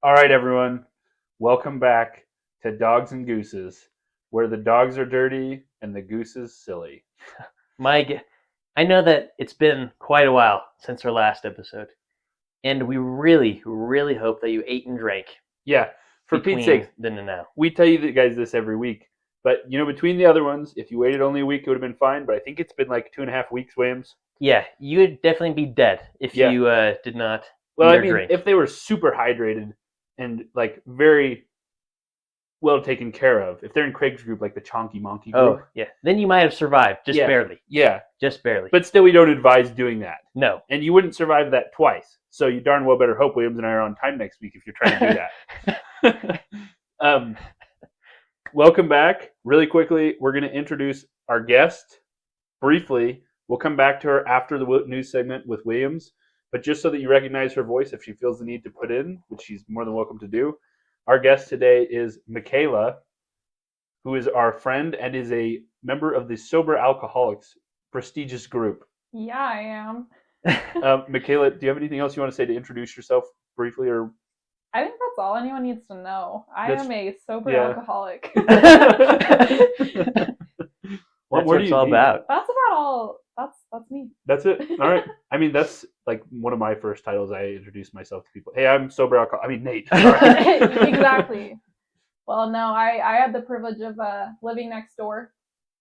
All right, everyone. Welcome back to Dogs and Gooses, where the dogs are dirty and the gooses silly. Mike, I know that it's been quite a while since our last episode, and we really, really hope that you ate and drank Yeah, for Pete's sake, then and now. we tell you guys this every week. But, between the other ones, if you waited only a week, it would have been fine. But I think it's been like 2.5 weeks, Williams. Yeah, you would definitely be dead if Yeah. you did not Well, eat I or mean, drink. if they were super hydrated and like very well taken care of, if they're in Craig's group, like the Chonky Monkey group. Oh, yeah. Then you might have survived, just Yeah. barely. Yeah, Just barely. but still, we don't advise doing that. No. And you wouldn't survive that twice. So you darn well better hope Williams and I are on time next week if you're trying to do that. Welcome back. Really quickly, we're going to introduce our guest briefly. We'll come back to her after the news segment with Williams. But just so that you recognize her voice, if she feels the need to put in, which she's more than welcome to do, our guest today is Michaela, who is our friend and is a member of the Sober Alcoholics prestigious group. Yeah, I am. Michaela, do you have anything else you want to say to introduce yourself briefly? Or I think that's all anyone needs to know. I am a sober yeah. alcoholic. That's what it's all about. That's about all. That's me. That's it. All right. I mean, that's like one of my first titles. I introduced myself to people. Hey, I'm sober alcoholic. I mean, Nate. Sorry. Exactly. Well, no, I had the privilege of living next door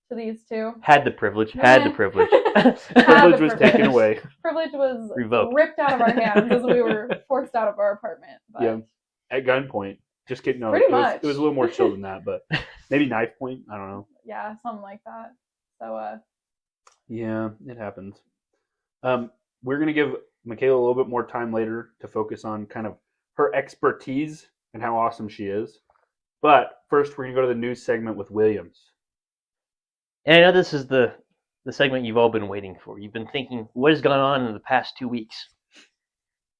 to these two. Had the privilege. Had the privilege. Privilege was taken away. Privilege was Revoked. ripped out of our hands as we were forced out of our apartment. But Yeah. At gunpoint. Just kidding. No, Pretty it was, much. it was a little more chill than that, but maybe knife point. I don't know. yeah, something like that. So, Yeah, it happens. We're going to give Michaela a little bit more time later to focus on kind of her expertise and how awesome she is. But first, we're going to go to the news segment with Williams. And I know this is the segment you've all been waiting for. You've been thinking, what has gone on in the past 2 weeks?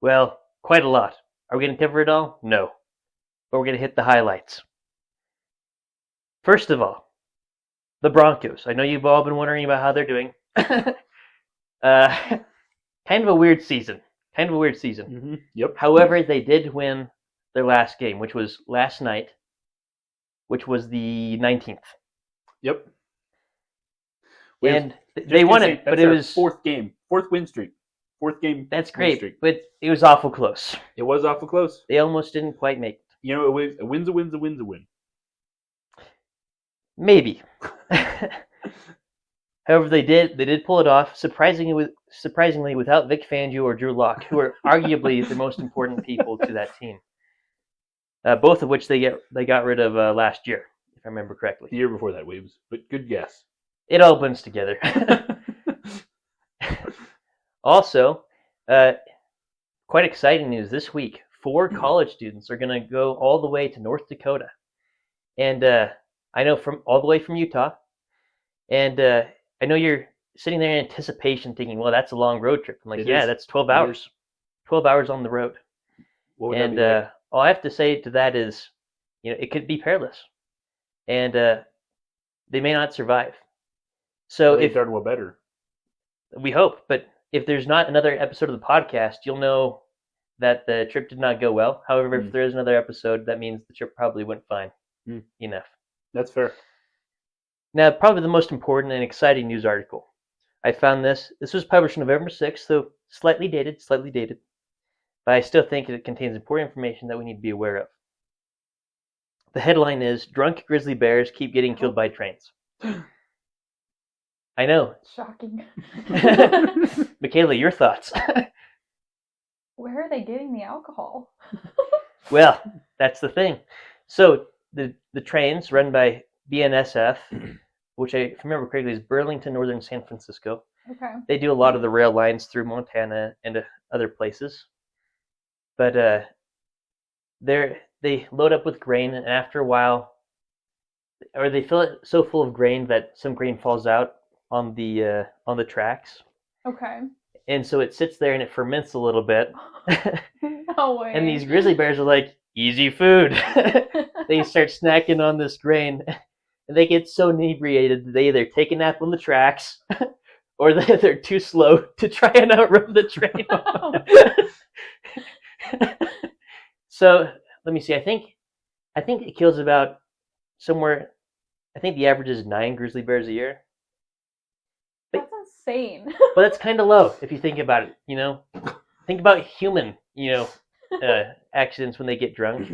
Well, quite a lot. Are we going to cover it all? No. But we're going to hit the highlights. First of all, the Broncos. I know you've all been wondering about how they're doing. Kind of a weird season. Mm-hmm. Yep. However, they did win their last game, which was last night, which was the 19th. Yep. And they won it, but it was fourth win streak. That's win great, streak. but it was awful close. It was awful close. They almost didn't quite make it. A win's a win. Maybe. However, they did pull it off, surprisingly without Vic Fangio or Drew Lock, who are arguably the most important people to that team. Both of which they got rid of last year, if I remember correctly. The year before that, Williams. But good guess. It all blends together. Also, quite exciting news this week. 4 college students are going to go all the way to North Dakota. And I know all the way from Utah. And I know you're sitting there in anticipation thinking, well, that's a long road trip. I'm like, yeah, that's 12 hours. 12 hours on the road. And all I have to say to that is, it could be perilous. And they may not survive. So if darn well better. We hope, but if there's not another episode of the podcast, you'll know that the trip did not go well. However, if there is another episode, that means the trip probably went fine. Enough. That's fair. Now, probably the most important and exciting news article. I found this. This was published November 6th, so slightly dated. But I still think it contains important information that we need to be aware of. The headline is, Drunk Grizzly Bears Keep Getting Killed by Trains. I know. Shocking. Michaela, your thoughts? Where are they getting the alcohol? Well, that's the thing. So the trains run by BNSF, which if I remember correctly is Burlington Northern San Francisco. Okay. They do a lot of the rail lines through Montana and other places. But they load up with grain, and after a while, or they fill it so full of grain that some grain falls out on the tracks. Okay. And so it sits there and it ferments a little bit. No way. And these grizzly bears are like, easy food. They start snacking on this grain. And they get so inebriated that they either take a nap on the tracks or they're too slow to try and outrun the train. So let me see. I think it kills about somewhere. I think the average is 9 grizzly bears a year. That's insane. But that's kind of low if you think about it. Think about human, accidents when they get drunk.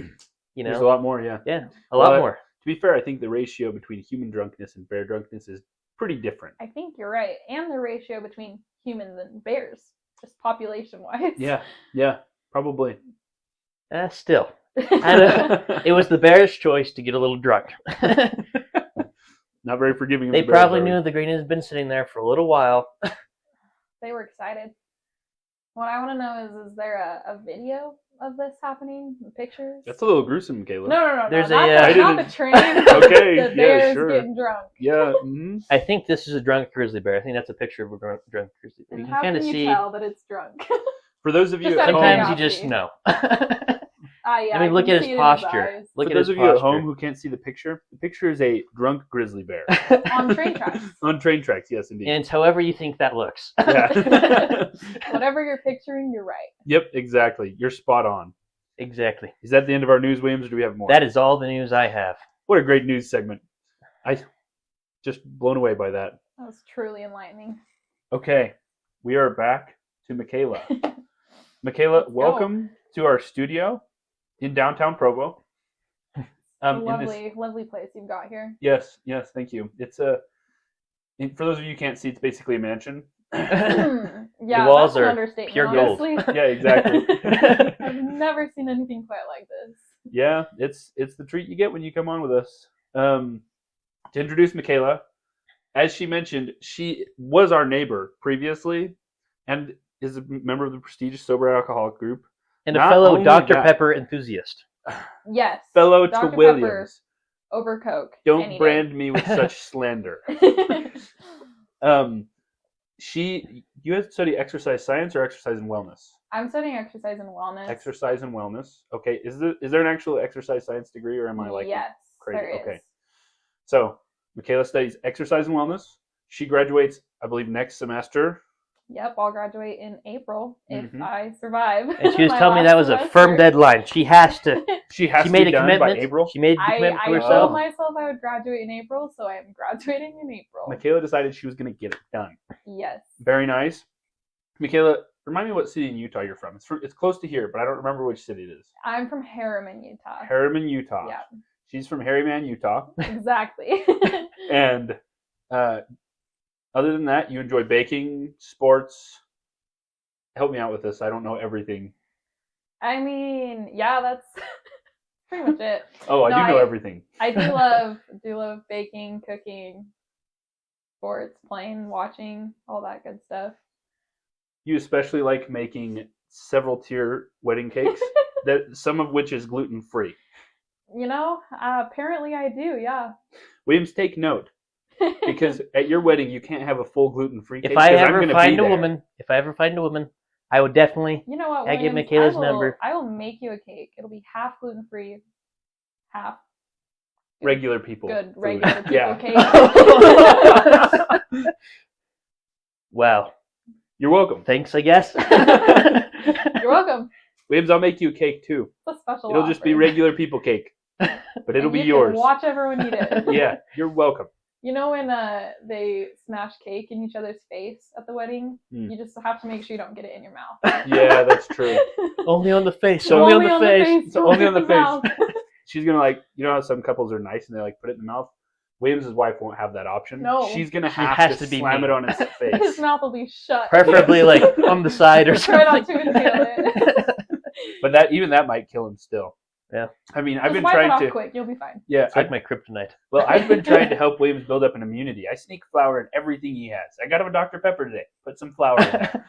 There's a lot more, yeah. Yeah, a lot Well, more. To be fair, I think the ratio between human drunkenness and bear drunkenness is pretty different. I think you're right. And the ratio between humans and bears, just population-wise. Yeah, probably. Still, it was the bear's choice to get a little drunk. Not very forgiving. Of They the bears, probably are we? knew the green has been sitting there for a little while. They were excited. What I want to know is there a video of this happening? Pictures? That's a little gruesome, Caleb. No. There's not, a, the, I not didn't- the train. Okay, The yeah, bears sure. getting drunk. Yeah. Mm-hmm. I think this is a drunk grizzly bear. I think that's a picture of a drunk grizzly bear. And You how can kind can of you see. tell that it's drunk? For those of you Just at out of home, Sometimes you just curiosity. know. Yeah, I mean, look can at see his it in posture. eyes. Look for at those his of you at posture. home who can't see the picture is a drunk grizzly bear On train tracks. on train tracks. Yes, indeed. And it's however you think that looks. Yeah. Whatever you're picturing, you're right. Yep, exactly. You're spot on. Exactly. Is that the end of our news, Williams, or do we have more? That is all the news I have. What a great news segment. I just blown away by that. That was truly enlightening. Okay, we are back to Michaela. Michaela, Let's go. welcome to our studio in downtown Provo. A in this- lovely place you've got here. yes, thank you. It's for those of you who can't see, it's basically a mansion. Yeah, walls that's an are understatement, pure gold. honestly. Yeah, exactly. I've never seen anything quite like this. Yeah, it's the treat you get when you come on with us. To introduce Michaela, as she mentioned, she was our neighbor previously, and is a member of the prestigious Sober Alcoholic Group. And a Not fellow only Dr. that- Pepper enthusiast. Yes. Fellow Dr. to Williams. Pepper over Coke. Don't any day. brand me with such slander. You had to study exercise science or exercise and wellness? I'm studying exercise and wellness. Exercise and wellness. Okay, is there an actual exercise science degree, or am I like yes, crazy? there is. Okay. So Michaela studies exercise and wellness. She graduates, I believe, next semester. Yep, I'll graduate in April if Mhm. I survive. And she was my telling me last that was a semester. firm deadline. She has to. She has She to made be a done commitment. by April. She made the I commitment to told herself. myself I would graduate in April, so I am graduating in April. Michaela decided she was going to get it done. Yes. Very nice. Michaela, remind me what city in Utah you're from. It's close to here, but I don't remember which city it is. I'm from Harriman, Utah. Harriman, Utah. Yeah. She's from Harriman, Utah. Exactly. And other than that, you enjoy baking, sports. Help me out with this. I don't know everything. I mean, yeah, that's pretty much it. Oh, I No, do know everything. I do love baking, cooking, sports, playing, watching, all that good stuff. You especially like making several tier wedding cakes, that some of which is gluten free. Apparently I do, yeah. Williams, take note, because at your wedding you can't have a full gluten free cake. If I 'cause I'm ever gonna find be a there. woman, I would definitely. You know what, I give Williams? Michaela's will- number. I will make you a cake. It'll be half gluten free, half Regular people. good food. regular people Yeah. cake. Wow. You're welcome. Thanks, I guess. You're welcome. Williams, I'll make you a cake too. It's a special It'll just be offer. regular people cake, but it'll And be you yours. Can watch everyone eat it. Yeah, you're welcome. You know when they smash cake in each other's face at the wedding? Mm. You just have to make sure you don't get it in your mouth. Yeah, that's true. Only on the face. So- only on the face. So only on the not face. mouth. She's gonna how some couples are nice and they put it in the mouth. Williams's wife won't have that option. No. She's gonna She have has to to be slam mean. it on his His face. mouth will be shut. Preferably on the side or Just right something. onto and feel it. But that might kill him still. Yeah. I mean, I've Just been wipe it trying off to. quick. You'll be fine. Yeah. It's like my kryptonite. I've been trying to help Williams build up an immunity. I sneak flour in everything he has. I got him a Dr. Pepper today. Put some flour in there.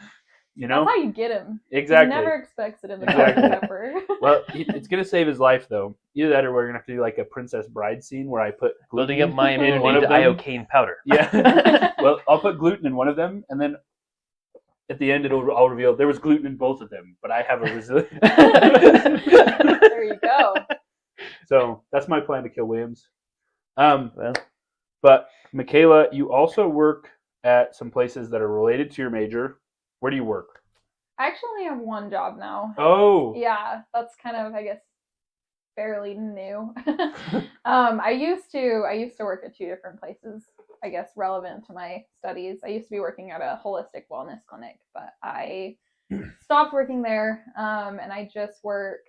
You know. That's how you get him. Exactly. He never expects it in the Exactly. Dr. Pepper. Well, it's gonna save his life though. Either that, or we're gonna have to do a Princess Bride scene where I put gluten Building up my in immunity one of to them. iocane powder. Yeah. Well, I'll put gluten in one of them, and then at the end I'll reveal there was gluten in both of them, but I have a resilient. There you go. So that's my plan to kill Williams. Well, But Michaela, you also work at some places that are related to your major. Where do you work? I actually only have one job now. Oh, Yeah, that's kind of, I guess, fairly new. I used to work at 2 different places, I guess relevant to my studies. I used to be working at a holistic wellness clinic, but I stopped working there, and I just work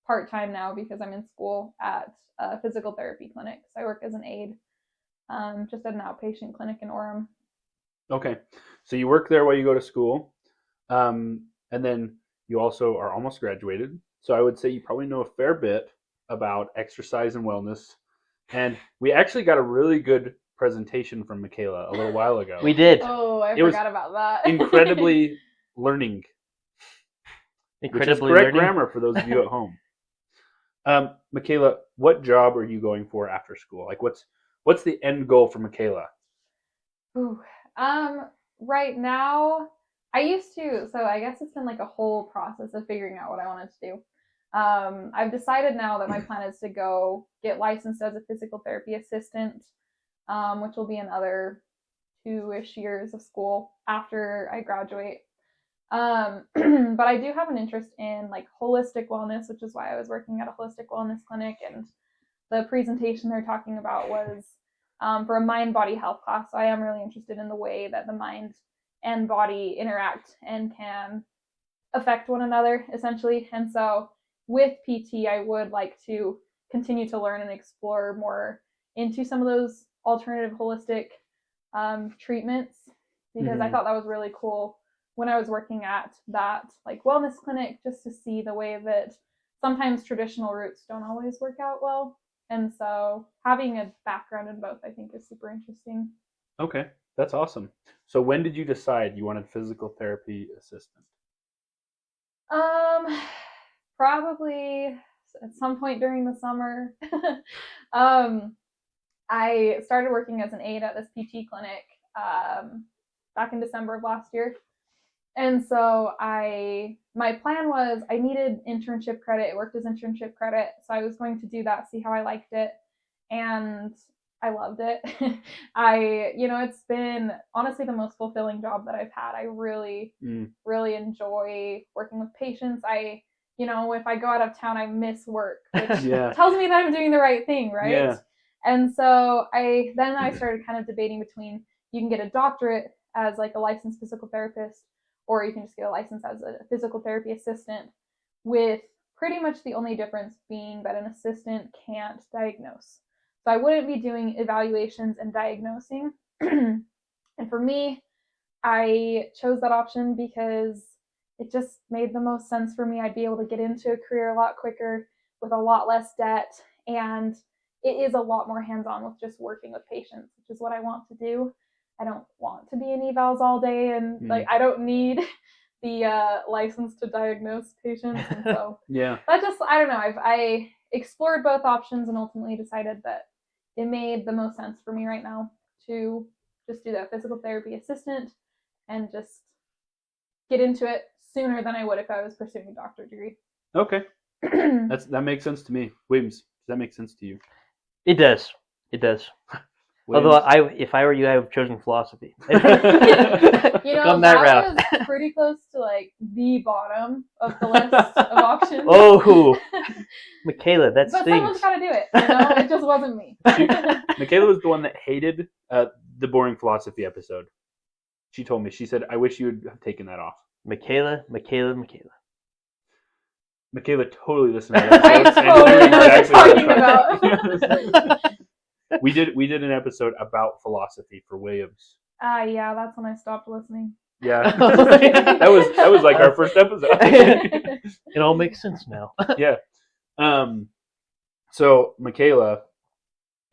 part-time now because I'm in school at a physical therapy clinic. So I work as an aide, just at an outpatient clinic in Orem. Okay. So you work there while you go to school. And then you also are almost graduated. So I would say you probably know a fair bit about exercise and wellness. And we actually got a really good presentation from Michaela a little while ago. We did. Oh, I It was forgot about that. Incredibly learning. Incredibly which is correct learning. grammar for those of you at home. Michaela, what job are you going for after school? Like, what's the end goal for Michaela? Ooh, right now, I used to, so I guess it's been like a whole process of figuring out what I wanted to do. I've decided now that my plan is to go get licensed as a physical therapy assistant, which will be another 2-ish years of school after I graduate. But I do have an interest in like holistic wellness, which is why I was working at a holistic wellness clinic, and the presentation they're talking about was for a mind-body health class. So I am really interested in the way that the mind and body interact and can affect one another, essentially. And so with PT, I would like to continue to learn and explore more into some of those alternative holistic treatments, because I thought that was really cool when I was working at that like wellness clinic, just to see the way that sometimes traditional routes don't always work out well. And so having a background in both, I think, is super interesting. Okay, that's awesome. So when did you decide you wanted physical therapy assistant? Probably at some point during the summer. I started working as an aide at this PT clinic back in December of last year. And so my plan was I needed internship credit. It worked as internship credit. So I was going to do that, see how I liked it. And I loved it. It's been honestly the most fulfilling job that I've had. I really, really enjoy working with patients. If I go out of town, I miss work, which tells me that I'm doing the right thing, right? Yeah. And so I started kind of debating between, you can get a doctorate as like a licensed physical therapist, or you can just get a license as a physical therapy assistant, with pretty much the only difference being that an assistant can't diagnose. So I wouldn't be doing evaluations and diagnosing. And for me, I chose that option because it just made the most sense for me. I'd be able to get into a career a lot quicker with a lot less debt, and it is a lot more hands-on with just working with patients, which is what I want to do. I don't want to be in evals all day, and I don't need the license to diagnose patients. And so that just, I don't know. I explored both options and ultimately decided that it made the most sense for me right now to just do that physical therapy assistant and just get into it sooner than I would if I was pursuing a doctorate degree. Okay. That makes sense to me. Williams, does that make sense to you? It does. It does. Williams? Although if I were you, I would have chosen philosophy. Gone that route. Was pretty close to like the bottom of the list of options. Oh, Michaela, that but stings. someone's got to do it. It just wasn't me. Michaela was the one that hated the boring philosophy episode. She told me. She said, "I wish you would have taken that off." Michaela. Michaela totally listened to that episode. I totally know what you're talking about. We did an episode about philosophy for Williams. Yeah, that's when I stopped listening. Yeah, that was like our first episode. It all makes sense now. Yeah. So Michaela,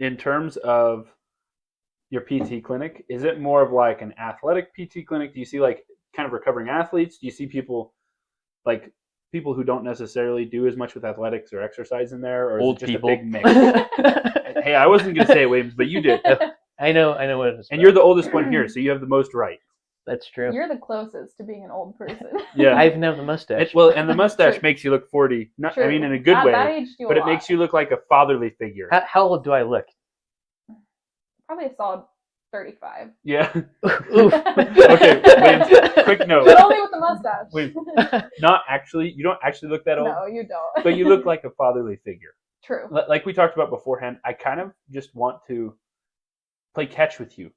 in terms of your PT clinic, is it more of like an athletic PT clinic? Do you see like kind of recovering athletes? Do you see people who don't necessarily do as much with athletics or exercise in there, or is Old it just people. a big mix? Hey, I wasn't going to say it, Williams, but you did. I know what it is. And you're the oldest one here, so you have the most right. That's true. You're the closest to being an old person. Yeah. I even have the mustache. And the mustache makes you look 40. Not, True. I mean, in a good way, that aged you but a it lot. makes you look like a fatherly figure. How old do I look? Probably a solid 35. Yeah. Oof. Okay, Williams, quick note. But only with the mustache. Wait. Not actually. You don't actually look that old. No, you don't. But you look like a fatherly figure. True. like we talked about beforehand, I kind of just want to play catch with you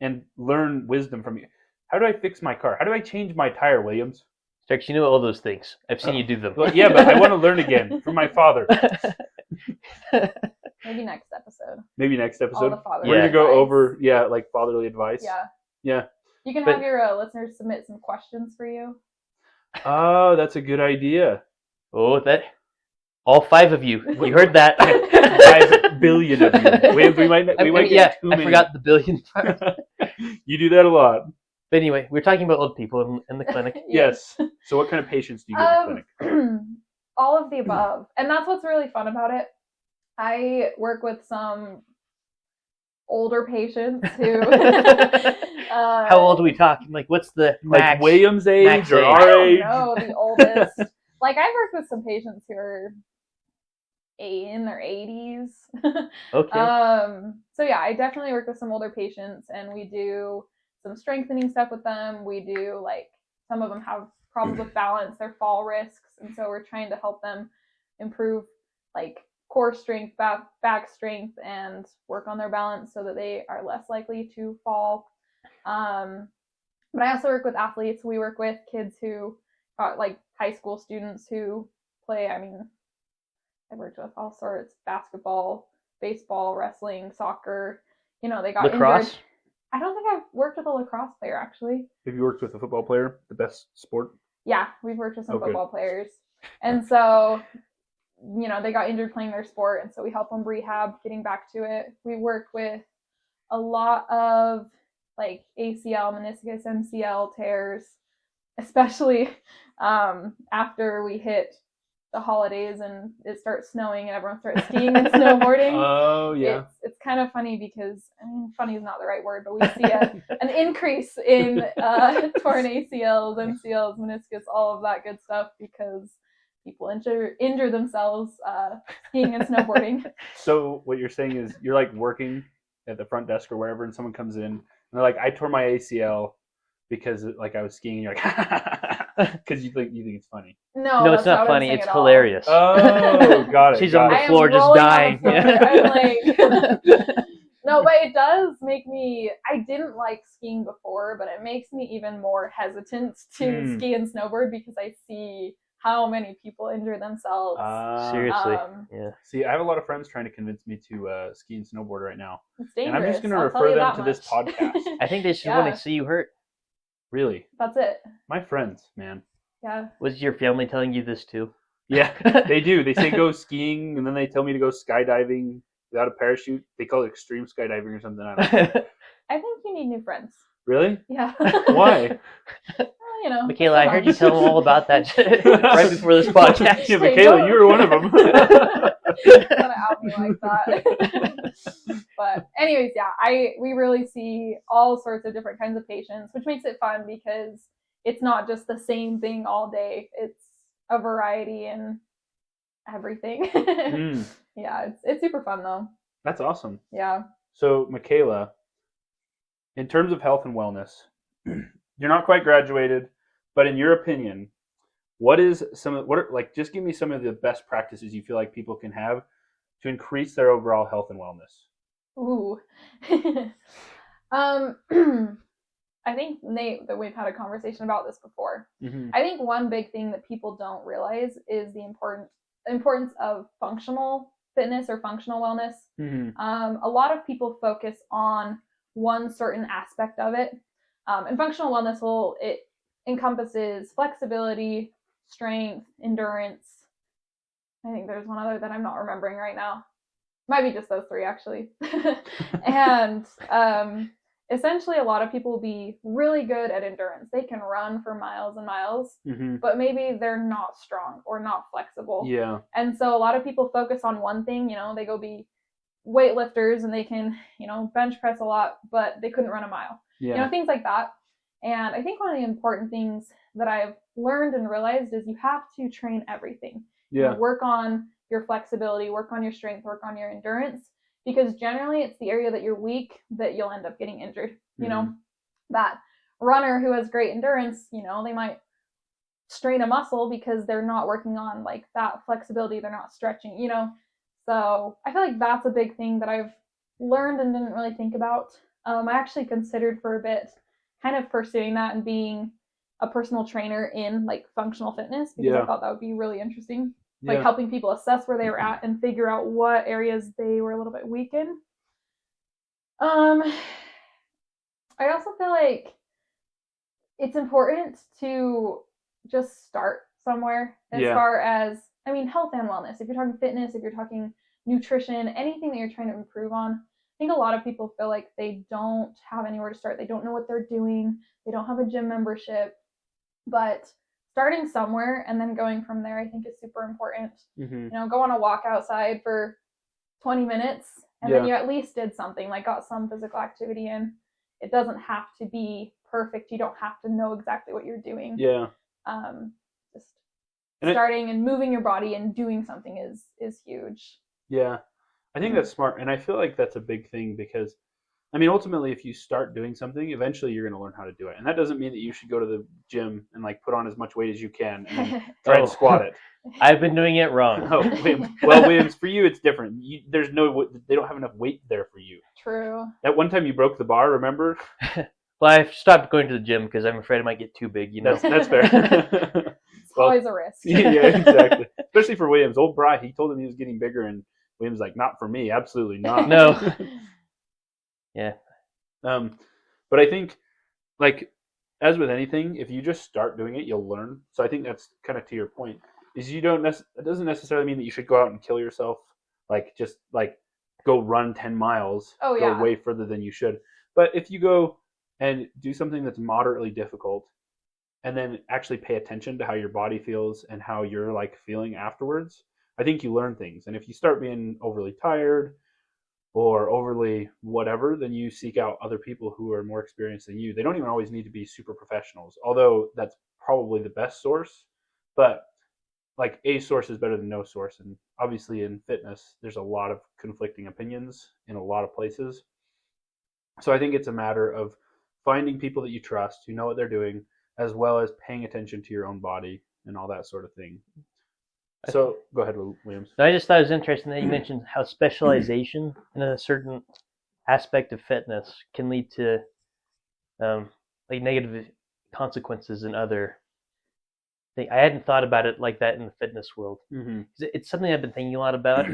and learn wisdom from you. How do I fix my car? How do I change my tire, Williams? Starks, you know all those things. I've seen you do them. Well, yeah, but I want to learn again from my father. Maybe next episode. Maybe next All episode. the fatherly We're going to go advice. over, like fatherly advice. Yeah. Yeah. You can But- have your listeners submit some questions for you. Oh, that's a good idea. Oh, that. All 5 of you. You heard that. 5 billion of you. We might get too I many. forgot the billion part. You do that a lot. But anyway, we're talking about old people in the clinic. Yes. So what kind of patients do you get in the clinic? All of the above. And that's what's really fun about it. I work with some older patients who How old are we talking? Like, what's the Like max? William's age max or age. I our don't age? know the oldest. Like I've worked with some patients who are in their 80s. Okay. So yeah, I definitely work with some older patients, and we do some strengthening stuff with them. We do like some of them have problems with balance, their fall risks, and so we're trying to help them improve like core strength, back strength, and work on their balance so that they are less likely to fall. But I also work with athletes. We work with kids who like high school students who play. I mean, I've worked with all sorts: basketball, baseball, wrestling, soccer. You know, they got Lacrosse? injured. I don't think I've worked with a lacrosse player actually. Have you worked with a football player? The best sport? Yeah, we've worked with some Oh, good. football players, and so you know they got injured playing their sport, and so we help them rehab, getting back to it. We work with a lot of like ACL, meniscus, MCL tears, especially after we hit the holidays and it starts snowing and everyone starts skiing and snowboarding. Oh, yeah. It's kind of funny because, I mean, funny is not the right word, but we see an increase in torn ACLs, MCLs, meniscus, all of that good stuff because people injure themselves skiing and snowboarding. So what you're saying is you're like working at the front desk or wherever, and someone comes in and they're like, "I tore my ACL because like I was skiing." And you're like, because you think it's funny. No, No, that's it's not what I'm funny. saying It's at all. hilarious. Oh, got it. She's got on the it. I am floor just rolling on the dying. floor. Yeah. I'm like, no, but it does make me. I didn't like skiing before, but it makes me even more hesitant to ski and snowboard because I see how many people injure themselves. Seriously. Yeah. See, I have a lot of friends trying to convince me to ski and snowboard right now. It's And dangerous. I'm just going to I'll tell refer you them that to this much. podcast. I think they just Yeah. want to see you hurt. Really, That's it. my friends, man. Yeah. Was your family telling you this too? Yeah, they do. They say go skiing, and then they tell me to go skydiving without a parachute. They call it extreme skydiving or something. I don't know. I think you need new friends. Really? Yeah. Why? Well, you know. Michaela, I heard you sometimes. tell them all about that right before this podcast. Yeah, Michaela, you were one of them. Gotta out me like that. But anyways, yeah, we really see all sorts of different kinds of patients, which makes it fun because it's not just the same thing all day. It's a variety in everything. Mm, Yeah, it's super fun though. that's awesome. Yeah. So, Michaela, in terms of health and wellness, you're not quite graduated, but in your opinion, just give me some of the best practices you feel like people can have to increase their overall health and wellness. Ooh. I think, Nate, that we've had a conversation about this before. Mm-hmm. I think one big thing that people don't realize is the importance of functional fitness or functional wellness. Mm-hmm. A lot of people focus on one certain aspect of it. And functional wellness it encompasses flexibility, strength, endurance. I think there's one other that I'm not remembering right now. Might be just those three actually. And essentially a lot of people will be really good at endurance. They can run for miles and miles, Mm-hmm. but maybe they're not strong or not flexible. Yeah. And so a lot of people focus on one thing, they go be weightlifters and they can, bench press a lot, but they couldn't run a mile. Yeah. Things like that. And I think one of the important things that I've learned and realized is you have to train everything. Yeah. Work on your flexibility, work on your strength, work on your endurance, because generally it's the area that you're weak that you'll end up getting injured. That runner who has great endurance, they might strain a muscle because they're not working on like that flexibility, they're not stretching, So I feel like that's a big thing that I've learned and didn't really think about. I actually considered for a bit kind of pursuing that and being a personal trainer in like functional fitness because I thought that would be really interesting. Like helping people assess where they were at and figure out what areas they were a little bit weak in. I also feel like it's important to just start somewhere as far as, I mean, health and wellness. If you're talking fitness, if you're talking nutrition, anything that you're trying to improve on, I think a lot of people feel like they don't have anywhere to start. They don't know what they're doing. They don't have a gym membership. But starting somewhere and then going from there, I think is super important. You know, go on a walk outside for 20 minutes and then you at least did something, like got some physical activity in. It doesn't have to be perfect. You don't have to know exactly what you're doing. Just starting and moving your body and doing something is huge. Yeah. I think that's smart. And I feel like that's a big thing because, I mean, ultimately, if you start doing something, eventually you're going to learn how to do it. And that doesn't mean that you should go to the gym and like put on as much weight as you can and then try and squat it. I've been doing it wrong. Oh, Williams. Well, Williams, for you, it's different. They don't have enough weight there for you. True. That one time you broke the bar, remember? Well, I've stopped going to the gym because I'm afraid I might get too big, you know. That's fair. It's always a risk. Yeah, exactly. Especially for Williams. Old Bry, he told him he was getting bigger, and Williams like, not for me, absolutely not. No. Yeah. But I think, like, as with anything, if you just start doing it, you'll learn. So I think that's kind of to your point. Is it doesn't necessarily mean that you should go out and kill yourself, like just like go run 10 miles, go way further than you should. But if you go and do something that's moderately difficult, and then actually pay attention to how your body feels and how you're like feeling afterwards, I think you learn things. And if you start being overly tired or overly whatever, then you seek out other people who are more experienced than you. They don't even always need to be super professionals, although that's probably the best source. But like a source is better than no source. And obviously in fitness, there's a lot of conflicting opinions in a lot of places. So I think it's a matter of finding people that you trust, who know what they're doing, as well as paying attention to your own body and all that sort of thing. So go ahead, Williams. I just thought it was interesting that you mentioned how specialization in a certain aspect of fitness can lead to like negative consequences in other things. I hadn't thought about it like that in the fitness world. It's something I've been thinking a lot about,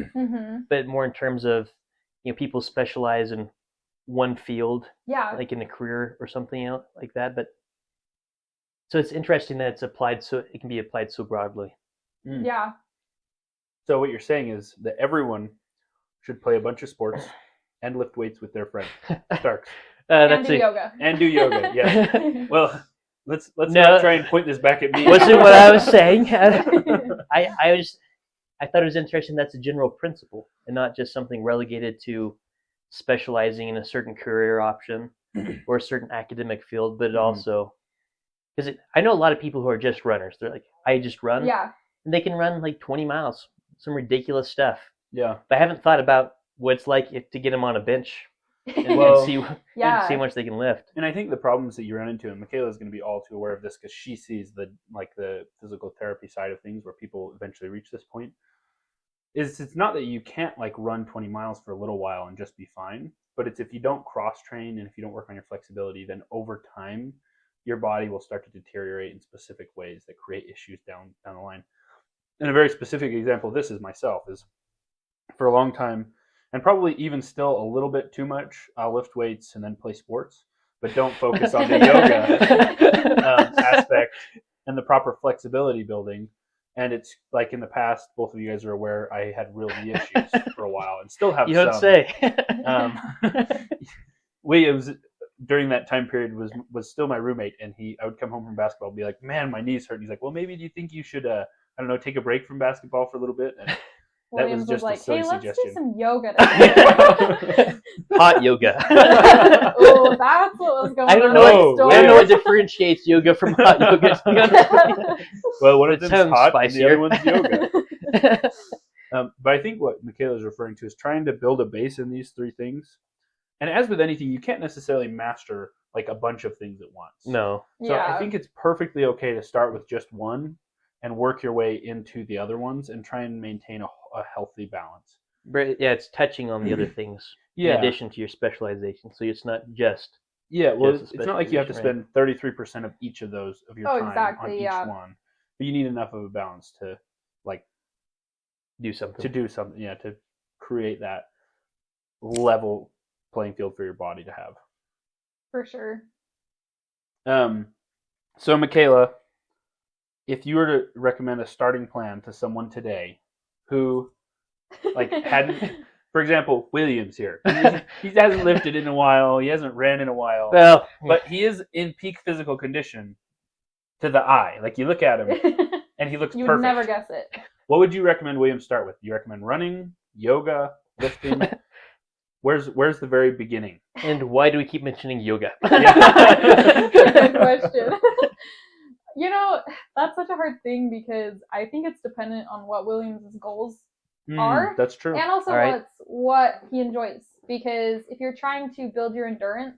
but more in terms of, you know, people specialize in one field, like in a career or something else like that. But so it's interesting that it can be applied so broadly. Yeah. So what you're saying is that everyone should play a bunch of sports and lift weights with their friends. Starks. And do yoga. And do yoga. Yeah. Well, let's not try and point this back at me. Wasn't what I was saying. I thought it was interesting. That's a general principle, and not just something relegated to specializing in a certain career option or a certain academic field, but it also, because I know a lot of people who are just runners. They're like, I just run. Yeah. And they can run like 20 miles, some ridiculous stuff. Yeah. But I haven't thought about what it's like to get them on a bench and see how much they can lift. And I think the problems that you run into, and Michaela is going to be all too aware of this because she sees the physical therapy side of things where people eventually reach this point, is it's not that you can't like run 20 miles for a little while and just be fine, but it's if you don't cross train and if you don't work on your flexibility, then over time your body will start to deteriorate in specific ways that create issues down the line. And a very specific example of this is myself. Is for a long time, and probably even still a little bit too much, I'll lift weights and then play sports, but don't focus on the yoga aspect and the proper flexibility building. And it's like in the past, both of you guys are aware, I had real knee issues for a while and still have some. You don't say. Williams, during that time period, was still my roommate, and I would come home from basketball and be like, man, my knees hurt. And he's like, well, maybe do you think you should, I don't know, take a break from basketball for a little bit? And that Williams was just like, a silly hey, let's suggestion. do some yoga today. Hot yoga. Oh, that's what was going on. I don't know what differentiates yoga from hot yoga. Well, one of them's hot spicier. and the other one's yoga. But I think what Michaela is referring to is trying to build a base in these three things. And as with anything, you can't necessarily master like a bunch of things at once. No. So I think it's perfectly okay to start with just one and work your way into the other ones and try and maintain a healthy balance. But yeah, it's touching on the other things in Yeah. addition to your specialization. So it's not just Yeah, well, Just a it's not like you have to specialization, spend 33% of each of those of your Oh, time exactly, on each yeah. one. But you need enough of a balance to like do something. to do something, yeah, to create that level playing field for your body to have. For sure. So Michaela, if you were to recommend a starting plan to someone today who like hadn't, for example, Williams here, he hasn't lifted in a while, he hasn't ran in a while, Well, but he is in peak physical condition to the eye. Like you look at him and he looks You perfect. would never guess it. What would you recommend Williams start with? Do you recommend running, yoga, lifting? Where's the very beginning? and why do we keep mentioning yoga? Good question. You know, that's such a hard thing because I think it's dependent on what Williams' goals are. That's true. and also All right. what he enjoys. Because if you're trying to build your endurance,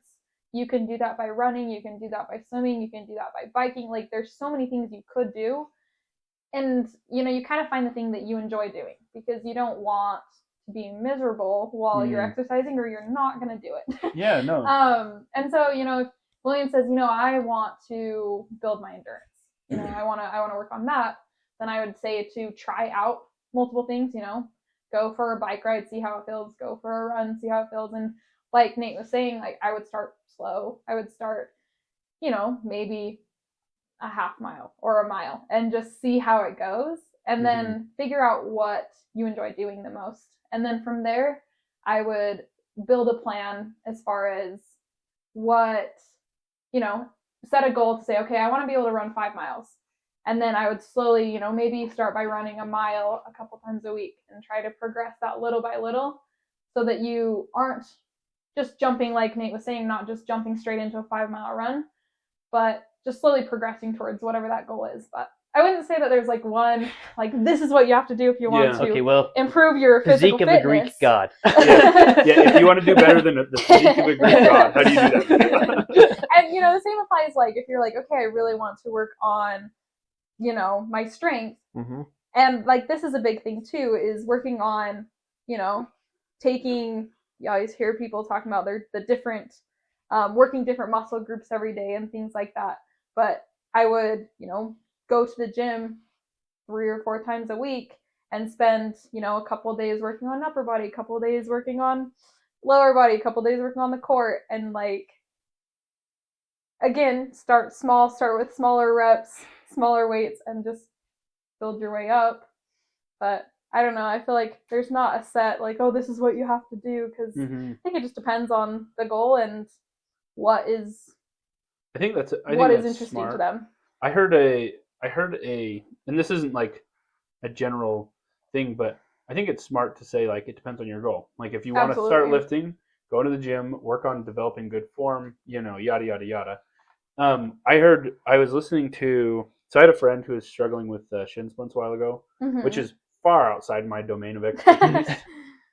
you can do that by running, you can do that by swimming, you can do that by biking. Like there's so many things you could do. And you kind of find the thing that you enjoy doing because you don't want to be miserable while you're exercising or you're not going to do it. Yeah, no. And so, if William says, I want to build my endurance, I want to work on that, then I would say to try out multiple things, go for a bike ride, see how it feels, go for a run, see how it feels. And like Nate was saying, like I would start slow. I would start, maybe a half mile or a mile and just see how it goes and then figure out what you enjoy doing the most. And then from there, I would build a plan as far as what, set a goal to say, okay, I want to be able to run 5 miles. And then I would slowly, maybe start by running a mile a couple times a week and try to progress that little by little so that you aren't just jumping, like Nate was saying, not just jumping straight into a 5-mile run, but just slowly progressing towards whatever that goal is. But I wouldn't say that there's like one, like this is what you have to do if you want to improve your physical physique fitness. of a Greek god. Yeah, if you want to do better than the physique of a Greek god, how do you do that? And the same applies like if you're like, okay, I really want to work on, my strength. Mm-hmm. And like this is a big thing too, is working on, taking. You always hear people talking about the different, working different muscle groups every day and things like that. But I would, go to the gym 3 or 4 times a week and spend, a couple of days working on upper body, a couple of days working on lower body, a couple of days working on the core, and like, again, start small, start with smaller reps, smaller weights, and just build your way up. But I don't know, I feel like there's not a set, like, oh, this is what you have to do, because I think it just depends on the goal and what is interesting smart. to them. I heard a, and this isn't like a general thing, but I think it's smart to say like it depends on your goal. Like if you want to start lifting, go to the gym, work on developing good form, yada yada yada. I was listening to, so I had a friend who was struggling with shin splints a while ago, which is far outside my domain of expertise.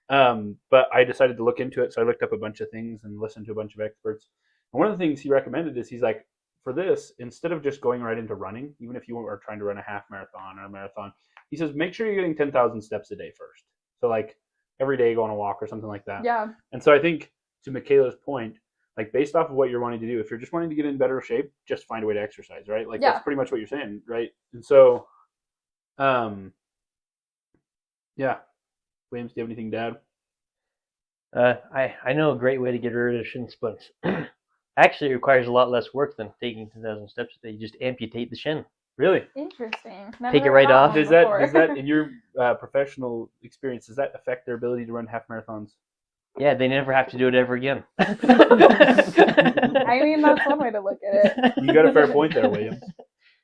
But I decided to look into it, so I looked up a bunch of things and listened to a bunch of experts. And one of the things he recommended is he's like, for this, instead of just going right into running, even if you are trying to run a half marathon or a marathon, he says make sure you're getting 10,000 steps a day first. So like every day go on a walk or something like that. Yeah. And so I think to Michaela's point, like based off of what you're wanting to do, if you're just wanting to get in better shape, just find a way to exercise, right? Like that's pretty much what you're saying, right? And so, yeah. Williams, do you have anything to add? I know a great way to get rid of shin splints. Actually, it requires a lot less work than taking 10,000 steps a day. You just amputate the shin. Really? Interesting. Take it right off. Does that in your professional experience, does that affect their ability to run half marathons? Yeah, they never have to do it ever again. I mean, that's one way to look at it. You got a fair point there, Williams.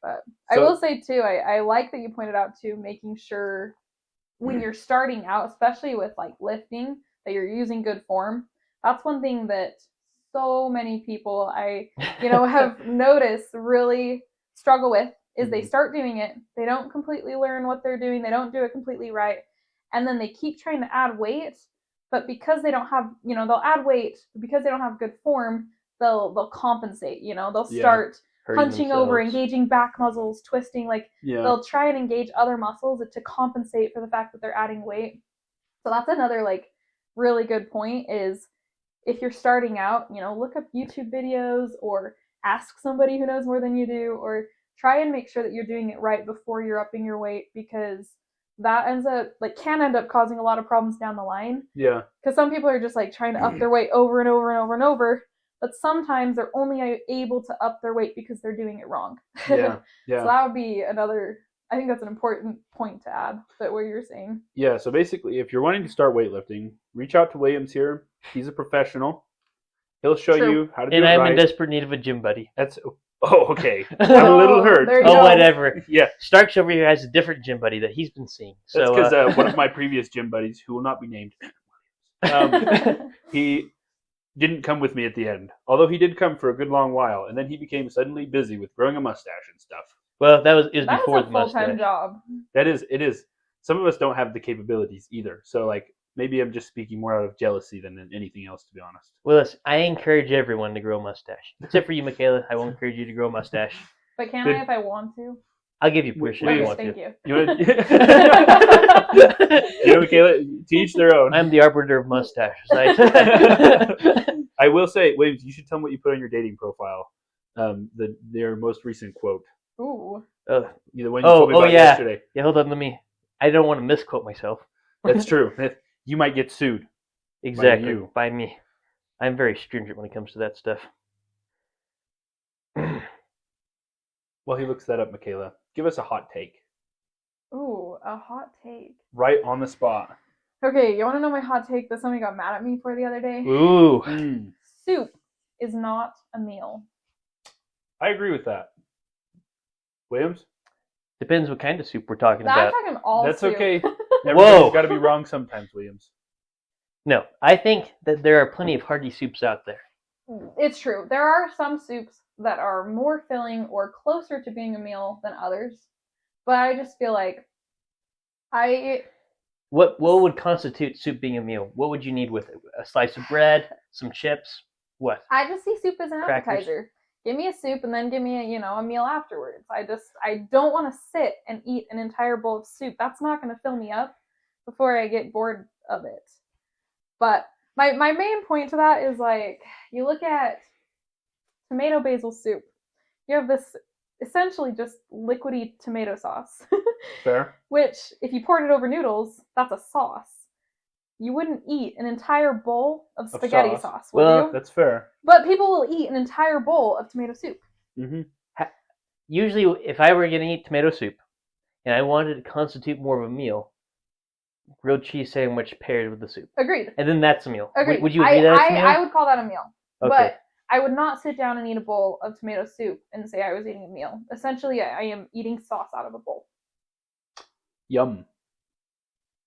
But I will say too, I like that you pointed out too, making sure when you're starting out, especially with like lifting, that you're using good form. That's one thing that so many people I have noticed really struggle with is they start doing it, they don't completely learn what they're doing, they don't do it completely right, and then they keep trying to add weight, but because they don't have, they'll add weight, but because they don't have good form, they'll compensate, they'll start hunching over, engaging back muscles, twisting, they'll try and engage other muscles to compensate for the fact that they're adding weight. So that's another like really good point is if you're starting out, look up YouTube videos or ask somebody who knows more than you do, or try and make sure that you're doing it right before you're upping your weight, because that can end up causing a lot of problems down the line. Yeah. Because some people are just like trying to up their weight over and over and over and over, but sometimes they're only able to up their weight because they're doing it wrong. Yeah. So that would be another. I think that's an important point to add. That what you're saying. Yeah. So basically, if you're wanting to start weightlifting, reach out to Williams here. He's a professional. He'll show you how to do it And I'm right. in desperate need of a gym buddy. Okay. I'm a little hurt. There you Oh, go. whatever. Yeah. Starks over here has a different gym buddy that he's been seeing. That's So because one of my previous gym buddies, who will not be named, he didn't come with me at the end. Although he did come for a good long while, and then he became suddenly busy with growing a mustache and stuff. well, it was That's before a the full-time mustache. job. It is. Some of us don't have the capabilities either. So, like, maybe I'm just speaking more out of jealousy than anything else, to be honest. Well, listen, I encourage everyone to grow a mustache. Except for you, Michaela. I won't encourage you to grow a mustache. But can Good. I if I want to? I'll give you permission if you Wait, want Thank to. you. You know, Michaela, to each their own. I'm the arbiter of mustaches. I will say, Williams, you should tell them what you put on your dating profile. Their most recent quote. Ooh. The one you told me about yeah. yesterday. Yeah, hold on. I don't want to misquote myself. That's true. You might get sued. Exactly. you. By me. I'm very stringent when it comes to that stuff. While he looks that up, Michaela, give us a hot take. Ooh, a hot take. Right on the spot. Okay, you want to know my hot take that somebody got mad at me for the other day? Ooh. Soup is not a meal. I agree with that. Williams? Depends what kind of soup we're talking I'm about. talking all That's soup. okay. Whoa. Everybody's got to be wrong sometimes, Williams. No, I think that there are plenty of hearty soups out there. It's true. There are some soups that are more filling or closer to being a meal than others. But I just feel like What would constitute soup being a meal? What would you need with it? A slice of bread, some chips, what? I just see soup as an Crackers. appetizer. Give me a soup and then give me a meal afterwards. I don't want to sit and eat an entire bowl of soup. That's not going to fill me up before I get bored of it. But my main point to that is, like, you look at tomato basil soup. You have this essentially just liquidy tomato sauce. Fair. Which, if you poured it over noodles, that's a sauce. You wouldn't eat an entire bowl of spaghetti sauce, would Well, you? That's fair. But people will eat an entire bowl of tomato soup. Mm-hmm. Usually, if I were going to eat tomato soup and I wanted to constitute more of a meal, grilled cheese sandwich paired with the soup. Agreed. And then that's a meal. Agreed. Would you agree that's a meal? I would call that a meal. Okay. But I would not sit down and eat a bowl of tomato soup and say I was eating a meal. Essentially, I am eating sauce out of a bowl. Yum.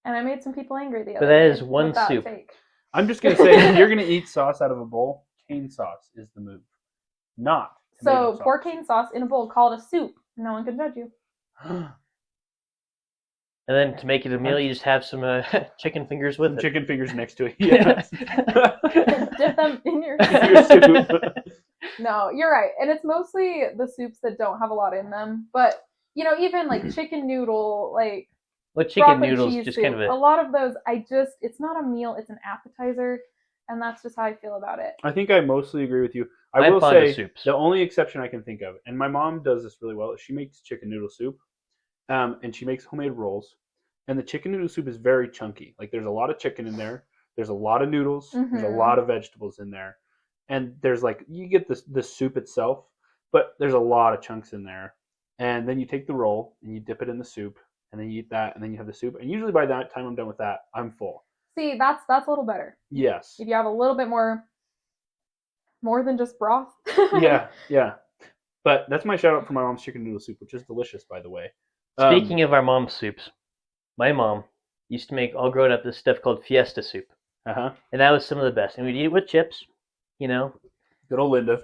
And I made some people angry the other But that day is one with that soup. take. I'm just going to say, if you're going to eat sauce out of a bowl, cane sauce is the move. Not tomato So sauce. pour cane sauce in a bowl, call it a soup. No one can judge you. And then to make it a meal, you just have some chicken fingers with Some it. chicken fingers next to it. Yes. Dip them in your Your soup. No, you're right. And it's mostly the soups that don't have a lot in them. But, even like chicken noodle, like Well, chicken broccoli noodles, cheese just soup, kind of a lot of those, it's not a meal, it's an appetizer. And that's just how I feel about it. I think I mostly agree with you. I I'm will fond of say soups. the only exception I can think of, and my mom does this really well, is she makes chicken noodle soup, and she makes homemade rolls. And the chicken noodle soup is very chunky. Like, there's a lot of chicken in there. There's a lot of noodles. There's a Mhm. lot of vegetables in there. And there's, like, you get the soup itself, but there's a lot of chunks in there. And then you take the roll and you dip it in the soup, and then you eat that, and then you have the soup. And usually by that time I'm done with that, I'm full. See, that's a little better. Yes. If you have a little bit more than just broth. Yeah. But that's my shout out for my mom's chicken noodle soup, which is delicious, by the way. Speaking of our mom's soups, my mom used to make, all growing up, this stuff called Fiesta soup. Uh-huh. And that was some of the best. And we'd eat it with chips, Good old Linda.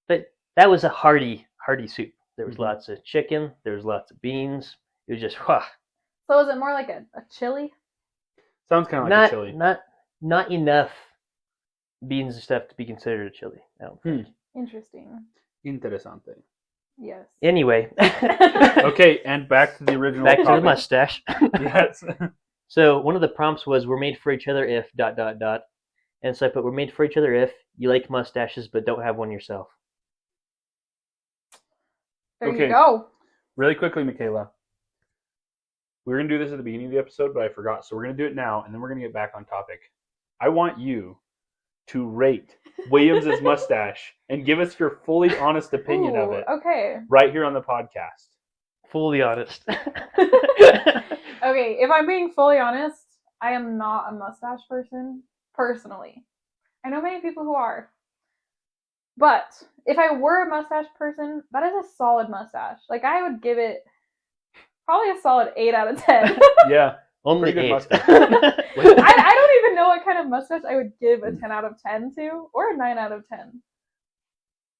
But that was a hearty soup. There was Mhm. lots of chicken. There was lots of beans. It was just, whew. So is it more like a chili? Sounds kind of like a chili. Not enough beans and stuff to be considered a chili. I don't think. Interesting. Interesante. Yes. Anyway, Okay, and back to the original back to the topic. mustache. Yes. So one of the prompts was, "We're made for each other if ... And so I put, "We're made for each other if you like mustaches but don't have one yourself." There Okay. you go. Really quickly, Michaela. We were going to do this at the beginning of the episode, but I forgot. So we're going to do it now, and then we're going to get back on topic. I want you to rate Williams' mustache and give us your fully honest opinion of it Okay. right here on the podcast. Fully honest. Okay, if I'm being fully honest, I am not a mustache person, personally. I know many people who are. But if I were a mustache person, that is a solid mustache. Like, I would give it probably a solid 8 out of 10. Yeah. Only Pretty good 8. mustache. I don't even know what kind of mustache I would give a 10 out of 10 to, or a 9 out of 10.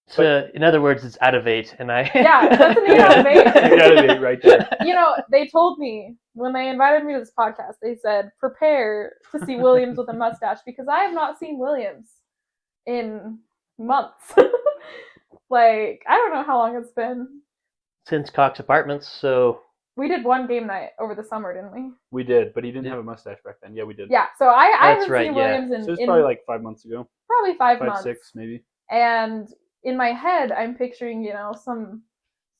So, in other words, it's out of 8, and I. Yeah, that's an 8 out of 8. 8 out of 8 right there. You know, they told me when they invited me to this podcast, they said, prepare to see Williams with a mustache, because I have not seen Williams in months. Like, I don't know how long it's been. Since Cox Apartments, so. We did one game night over the summer, didn't we? We did, but he didn't have a mustache back then. Yeah, we did. Yeah, so I That's haven't right, seen yeah. Williams So it's in probably like 5 months ago. probably 5 5, months. 6 maybe. And in my head, I'm picturing, you know, some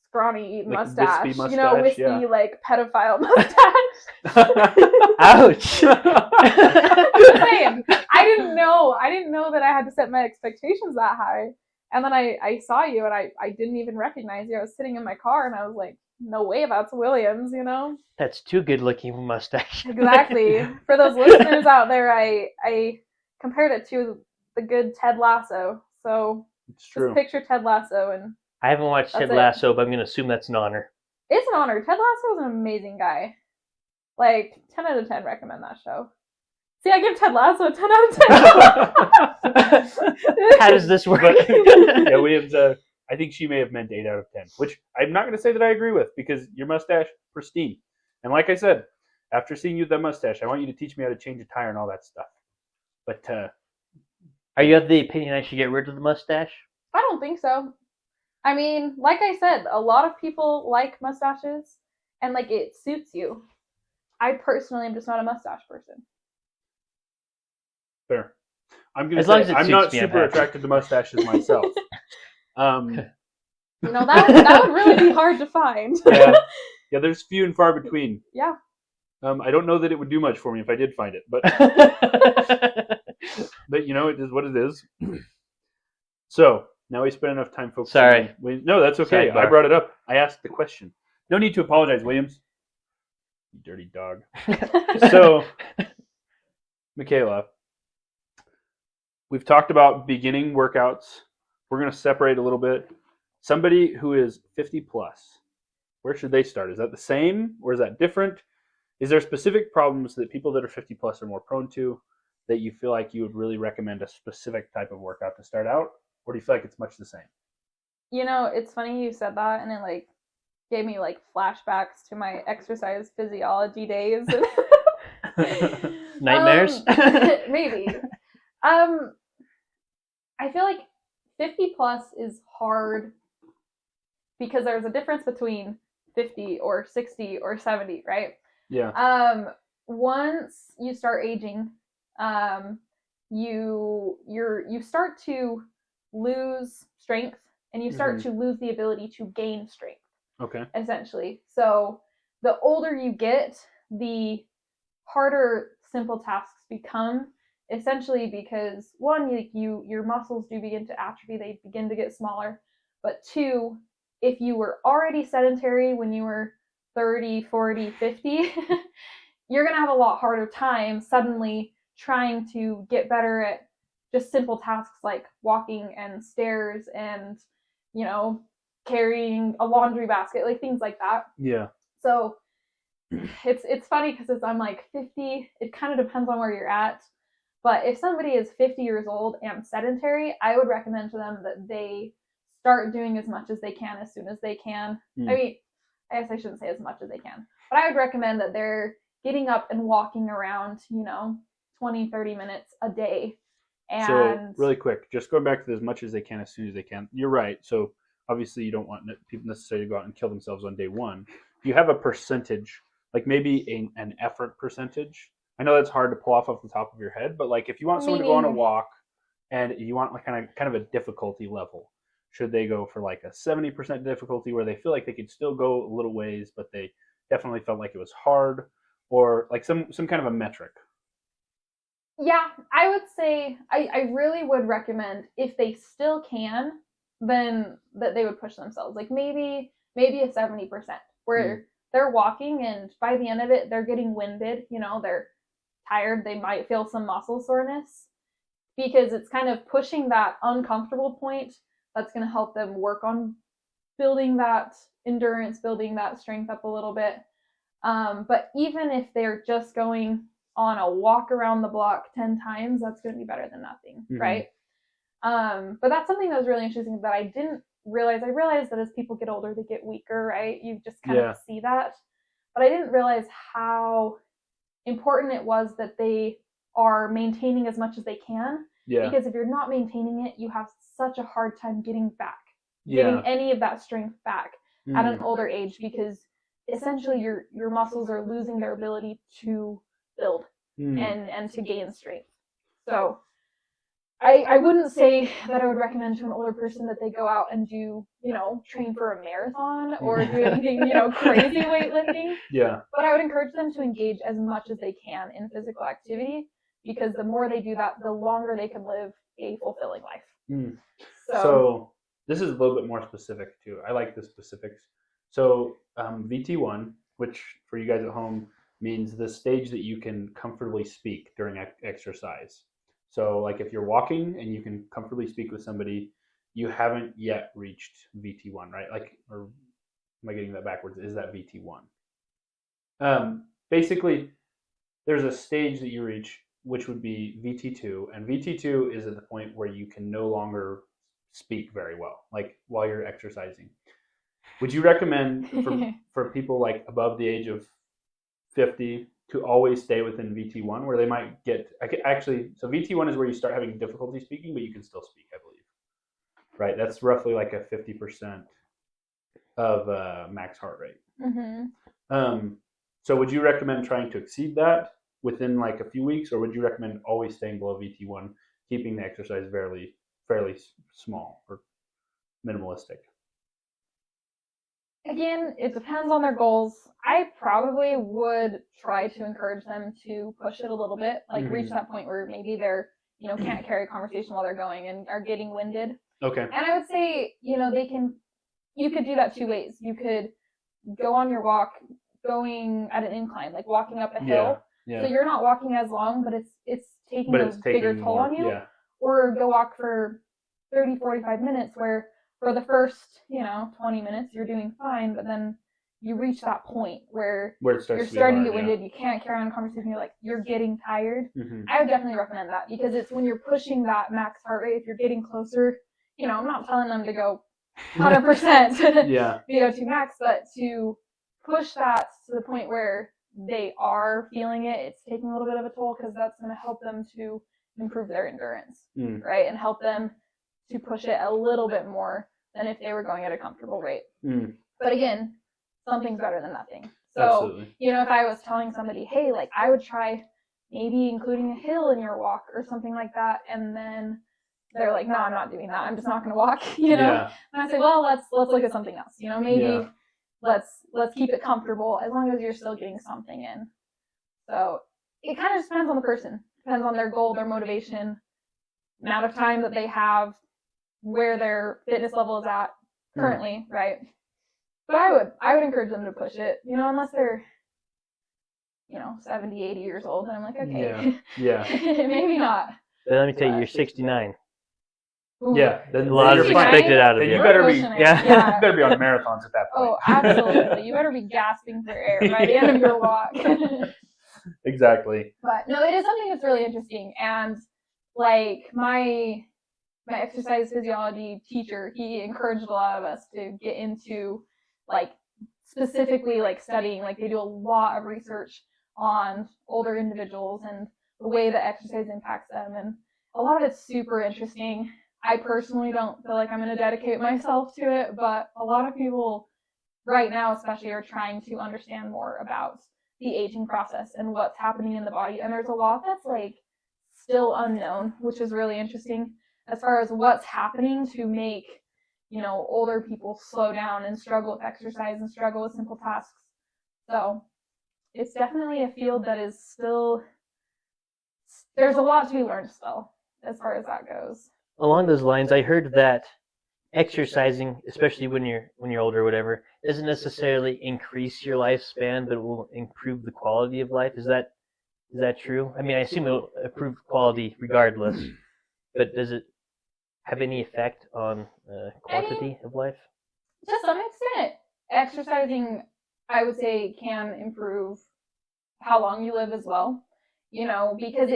scrawny Like mustache, wispy you know, mustache, wispy, yeah. like, pedophile mustache. Ouch! I'm just saying, I didn't know that I had to set my expectations that high. And then I saw you, and I didn't even recognize you. I was sitting in my car, and I was like, no way, that's Williams, you know? That's too good looking mustache. Exactly. For those listeners out there, I compared it to the good Ted Lasso. So It's true. just picture Ted Lasso, and I haven't watched That's Ted it. Lasso, but I'm going to assume that's an honor. it's an honor. Ted Lasso is an amazing guy. Like, 10 out of 10 recommend that show. See, I give Ted Lasso a 10 out of 10. How does this work? But, yeah, Williams, I think she may have meant 8 out of 10, which I'm not going to say that I agree with, because your mustache, pristine. And like I said, after seeing you with that mustache, I want you to teach me how to change a tire and all that stuff. But, Are you of the opinion I should get rid of the mustache? I don't think so. I mean, like I said, a lot of people like mustaches, and, like, it suits you. I personally am just not a mustache person. fair. I'm going to As long as say it I'm suits not me, I'm super happy. attracted to mustaches myself. You know, that would really be hard to find. Yeah, there's few and far between. Yeah. I don't know that it would do much for me if I did find it, but you know, it is what it is. So now we spent enough time focusing. Sorry. No, that's okay. Sidebar. I brought it up. I asked the question. No need to apologize, Williams. You dirty dog. So, Michaela, we've talked about beginning workouts. We're going to separate a little bit. Somebody who is 50 plus, where should they start? Is that the same or is that different? Is there specific problems that people that are 50 plus are more prone to that you feel like you would really recommend a specific type of workout to start out? Or do you feel like it's much the same? You know, it's funny you said that, and it, like, gave me, like, flashbacks to my exercise physiology days. Nightmares? Maybe. I feel like 50 plus is hard because there's a difference between 50 or 60 or 70, right? Yeah. Once you start aging, you start to lose strength, and you start to lose the ability to gain strength. Okay. Essentially. So the older you get, the harder simple tasks become, essentially because, one, your muscles do begin to atrophy, they begin to get smaller, but two, if you were already sedentary when you were 30, 40, 50, you're going to have a lot harder time suddenly trying to get better at just simple tasks like walking and stairs and, you know, carrying a laundry basket, like things like that. Yeah. So it's funny because I'm like 50, it kind of depends on where you're at. But if somebody is 50 years old and sedentary, I would recommend to them that they start doing as much as they can as soon as they can. I mean, I guess I shouldn't say as much as they can, but I would recommend that they're getting up and walking around, 20, 30 minutes a day. And so really quick, just going back to as much as they can as soon as they can. You're right. So obviously you don't want people necessarily to go out and kill themselves on day one. Do you have a percentage like maybe an effort percentage. I know that's hard to pull off the top of your head, but like if you want someone to go on a walk and you want like kind of a difficulty level, should they go for like a 70% difficulty where they feel like they could still go a little ways, but they definitely felt like it was hard, or like some kind of a metric? Yeah, I would say I really would recommend, if they still can, then that they would push themselves. Like maybe a 70% where they're walking and by the end of it they're getting winded, they're tired, they might feel some muscle soreness, because it's kind of pushing that uncomfortable point that's going to help them work on building that endurance, building that strength up a little bit. But even if they're just going on a walk around the block 10 times, that's going to be better than nothing, right? But that's something that was really interesting that I didn't realize. I realized that as people get older, they get weaker, right? You just kind of see that. But I didn't realize how important it was that they are maintaining as much as they can. Yeah. Because if you're not maintaining it, you have such a hard time getting any of that strength back at an older age, because essentially your muscles are losing their ability to build and to gain strength. So I wouldn't say that I would recommend to an older person that they go out and do, train for a marathon or do anything, crazy weightlifting. Yeah. But I would encourage them to engage as much as they can in physical activity, because the more they do that, the longer they can live a fulfilling life. So this is a little bit more specific too. I like the specifics. So VT1, which for you guys at home means the stage that you can comfortably speak during exercise. So like if you're walking and you can comfortably speak with somebody, you haven't yet reached VT1, right? Like, or am I getting that backwards? Is that VT1? Basically, there's a stage that you reach, which would be VT2, and VT2 is at the point where you can no longer speak very well, like while you're exercising. Would you recommend for people like above the age of 50 to always stay within VT1, where they might get so VT1 is where you start having difficulty speaking, but you can still speak, I believe. Right? That's roughly like a 50% of max heart rate. So would you recommend trying to exceed that within like a few weeks, or would you recommend always staying below VT1, keeping the exercise fairly small or minimalistic? Again, it depends on their goals. I probably would try to encourage them to push it a little bit, like reach that point where maybe they're, can't carry a conversation while they're going and are getting winded. Okay. And I would say, you could do that two ways. You could go on your walk going at an incline, like walking up a hill. Yeah. So you're not walking as long, but it's taking a bigger toll on you. Yeah. Or go walk for 30, 45 minutes where for the first, 20 minutes you're doing fine, but then you reach that point where you're starting to get winded, you can't carry on a conversation, you're getting tired. I would definitely recommend that, because it's when you're pushing that max heart rate, if you're getting closer, I'm not telling them to go 100% VO2 max, but to push that to the point where they are feeling it, it's taking a little bit of a toll, because that's going to help them to improve their endurance, right? And help them to push it a little bit more than if they were going at a comfortable rate. But again, something's better than nothing. So, absolutely. If I was telling somebody, hey, like I would try maybe including a hill in your walk or something like that, and then they're like, no, I'm not doing that. I'm just not going to walk, And I say, well, let's look at something else. Maybe let's keep it comfortable as long as you're still getting something in. So it kind of just depends on the person. Depends on their goal, their motivation, amount of time that they have, where their fitness level is at currently, right? But I would encourage them to push it, unless they're, 70, 80 years old. And I'm like, okay, maybe not. But let me tell you, you're 69. Ooh. Yeah, a lot is expected out of you. You better be, you better be on marathons at that point. Oh, absolutely. You better be gasping for air by the end of your walk. Exactly. But no, it is something that's really interesting. And like my exercise physiology teacher, he encouraged a lot of us to get into like specifically like studying, like they do a lot of research on older individuals and the way that exercise impacts them. And a lot of it's super interesting. I personally don't feel like I'm going to dedicate myself to it, but a lot of people right now especially are trying to understand more about the aging process and what's happening in the body. And there's a lot that's like still unknown, which is really interesting as far as what's happening to make, older people slow down and struggle with exercise and struggle with simple tasks. So it's definitely a field that is still, there's a lot to be learned still as far as that goes. Along those lines, I heard that exercising, especially when you're older or whatever, doesn't necessarily increase your lifespan, but it will improve the quality of life. Is that true? I mean, I assume it will improve quality regardless, but does it have any effect on quantity of life? To some extent, exercising, I would say, can improve how long you live as well, because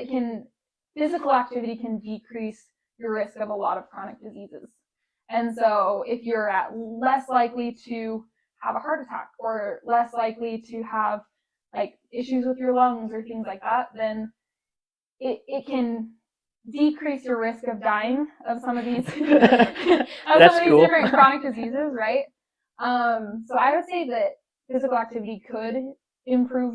physical activity can decrease your risk of a lot of chronic diseases. And so if you're less likely to have a heart attack or less likely to have like issues with your lungs or things like that, then it can decrease your risk of dying of some of these different chronic diseases, right? So I would say that physical activity could improve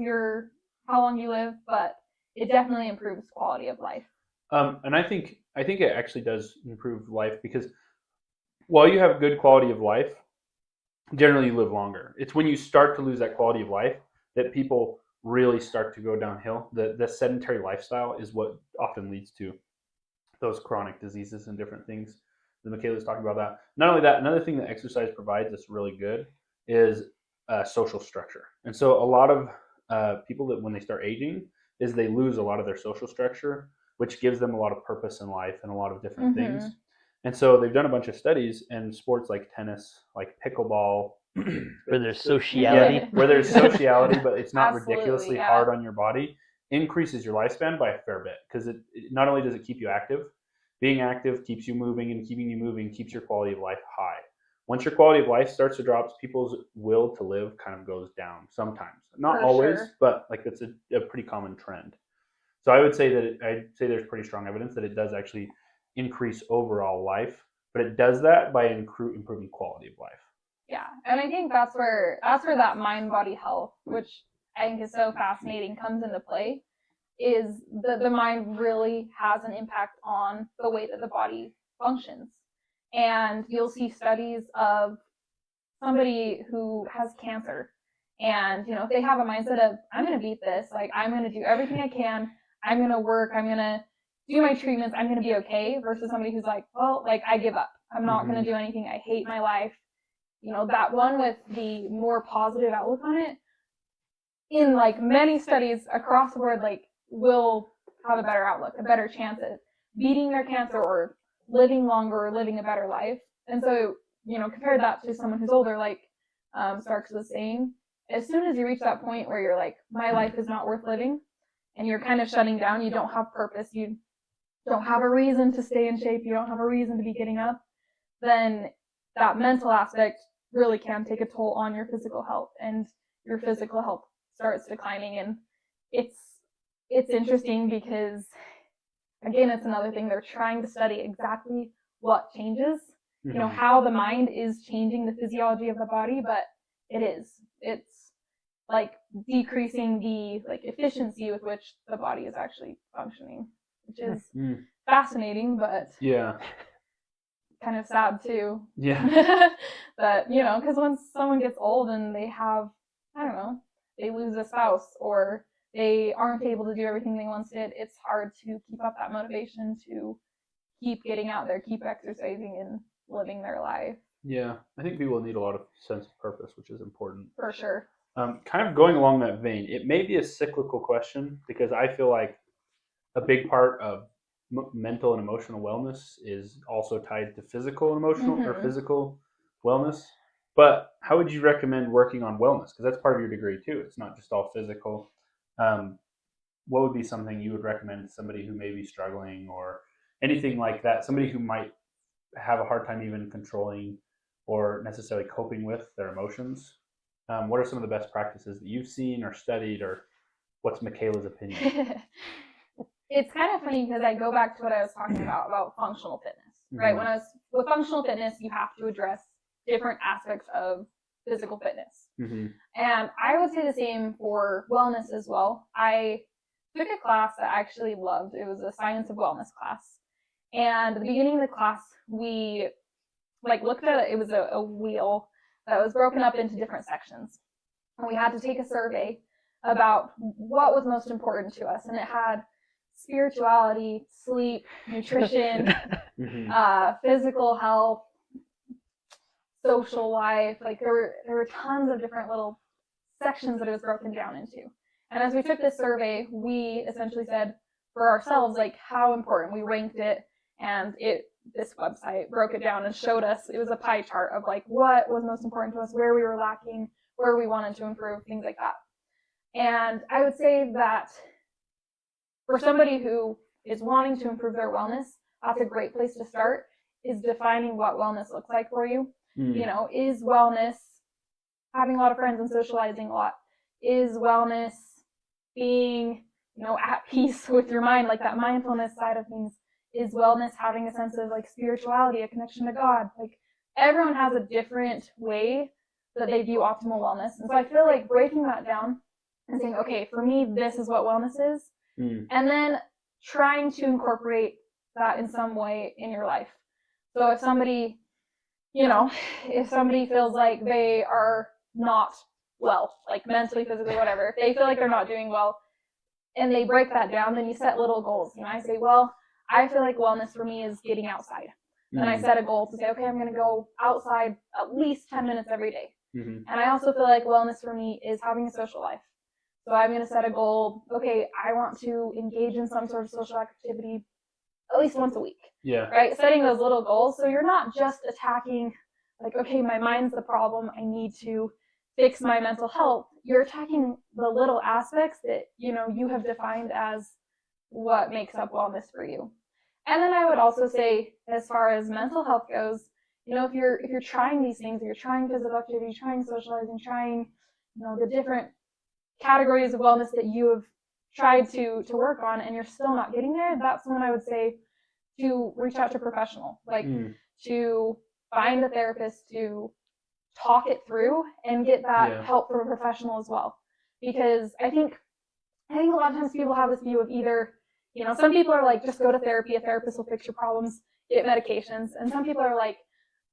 how long you live, but it definitely improves quality of life. And I think it actually does improve life because while you have good quality of life, generally you live longer. It's when you start to lose that quality of life that people really start to go downhill. The sedentary lifestyle is what often leads to those chronic diseases and different things. Michaela's talking about that. Not only that, another thing that exercise provides that's really good is social structure. And so a lot of people that when they start aging is they lose a lot of their social structure, which gives them a lot of purpose in life and a lot of different things. And so they've done a bunch of studies in sports like tennis, like pickleball, where there's sociality. Where there's sociality, but it's not ridiculously hard on your body, increases your lifespan by a fair bit because it not only does it keep you active, being active keeps you moving, and keeping you moving keeps your quality of life high. Once your quality of life starts to drop, people's will to live kind of goes down sometimes. Not always, but like it's a pretty common trend. So I would say there's pretty strong evidence that it does actually increase overall life, but it does that by improving quality of life. Yeah, and I think that's where that mind-body health, which I think is so fascinating, comes into play. Is the mind really has an impact on the way that the body functions, and you'll see studies of somebody who has cancer, and if they have a mindset of I'm going to beat this, like I'm going to do everything I can, I'm going to work, I'm going to do my treatments, I'm going to be okay, versus somebody who's like, well, like I give up, I'm not going to do anything, I hate my life. That one with the more positive outlook on it, in like many studies across the board, like will have a better outlook, a better chance at beating their cancer or living longer or living a better life. And so, compare that to someone who's older, like Starks was saying, as soon as you reach that point where you're like, my life is not worth living, and you're kind of shutting down, you don't have purpose, you don't have a reason to stay in shape, you don't have a reason to be getting up, then that mental aspect really can take a toll on your physical health, and your physical health starts declining. And it's interesting because, again, it's another thing they're trying to study exactly what changes, how the mind is changing the physiology of the body, but it's like decreasing the efficiency with which the body is actually functioning, which is fascinating, but kind of sad too. Yeah. But because once someone gets old and they have, I don't know, they lose a spouse or they aren't able to do everything they once did, it's hard to keep up that motivation to keep getting out there, keep exercising and living their life. Yeah, I think people need a lot of sense of purpose, which is important. For sure. Kind of going along that vein, it may be a cyclical question because I feel like a big part of mental and emotional wellness is also tied to physical and emotional or physical wellness. But how would you recommend working on wellness? Because that's part of your degree too. It's not just all physical. What would be something you would recommend to somebody who may be struggling or anything like that? Somebody who might have a hard time even controlling or necessarily coping with their emotions. What are some of the best practices that you've seen or studied, or what's Michaela's opinion? It's kind of funny because I go back to what I was talking about functional fitness, right? When with functional fitness, you have to address different aspects of physical fitness. And I would say the same for wellness as well. I took a class that I actually loved. It was a science of wellness class. And at the beginning of the class, we looked at it was a wheel that was broken up into different sections. And we had to take a survey about what was most important to us. And it had spirituality, sleep, nutrition, physical health, social life. Like there were tons of different little sections that it was broken down into. And as we took this survey, we essentially said for ourselves, like how important. We ranked it, and this website broke it down and showed us, it was a pie chart of like what was most important to us, where we were lacking, where we wanted to improve, things like that. And I would say that for somebody who is wanting to improve their wellness, that's a great place to start, is defining what wellness looks like for you. You know, is wellness having a lot of friends and socializing a lot? Is wellness being, you know, at peace with your mind, like that mindfulness side of things? Is wellness having a sense of like spirituality, a connection to God? Like everyone has a different way that they view optimal wellness. And so I feel like breaking that down and saying, okay, for me, this is what wellness is. And then trying to incorporate that in some way in your life. So if somebody, you know, if somebody feels like they are not well, like mentally, physically, whatever, if they feel like they're not doing well and they break that down, then you set little goals. You know, I say, well, I feel like wellness for me is getting outside. And I set a goal to say, okay, I'm going to go outside at least 10 minutes every day. And I also feel like wellness for me is having a social life. So I'm going to set a goal, okay, I want to engage in some sort of social activity at least once a week. Yeah. Right? Setting those little goals. So you're not just attacking, like, okay, my mind's the problem, I need to fix my mental health. You're attacking the little aspects that, you know, you have defined as what makes up wellness for you. And then I would also say, as far as mental health goes, you know, if you're trying these things, if you're trying physical activity, trying socializing, trying, you know, the different categories of wellness that you have tried to work on, and you're still not getting there, that's when I would say to reach out to a professional, like to find a therapist, to talk it through and get that help from a professional as well. Because I think a lot of times people have this view of either, you know, some people are like, just go to therapy, a therapist will fix your problems, get medications. And some people are like,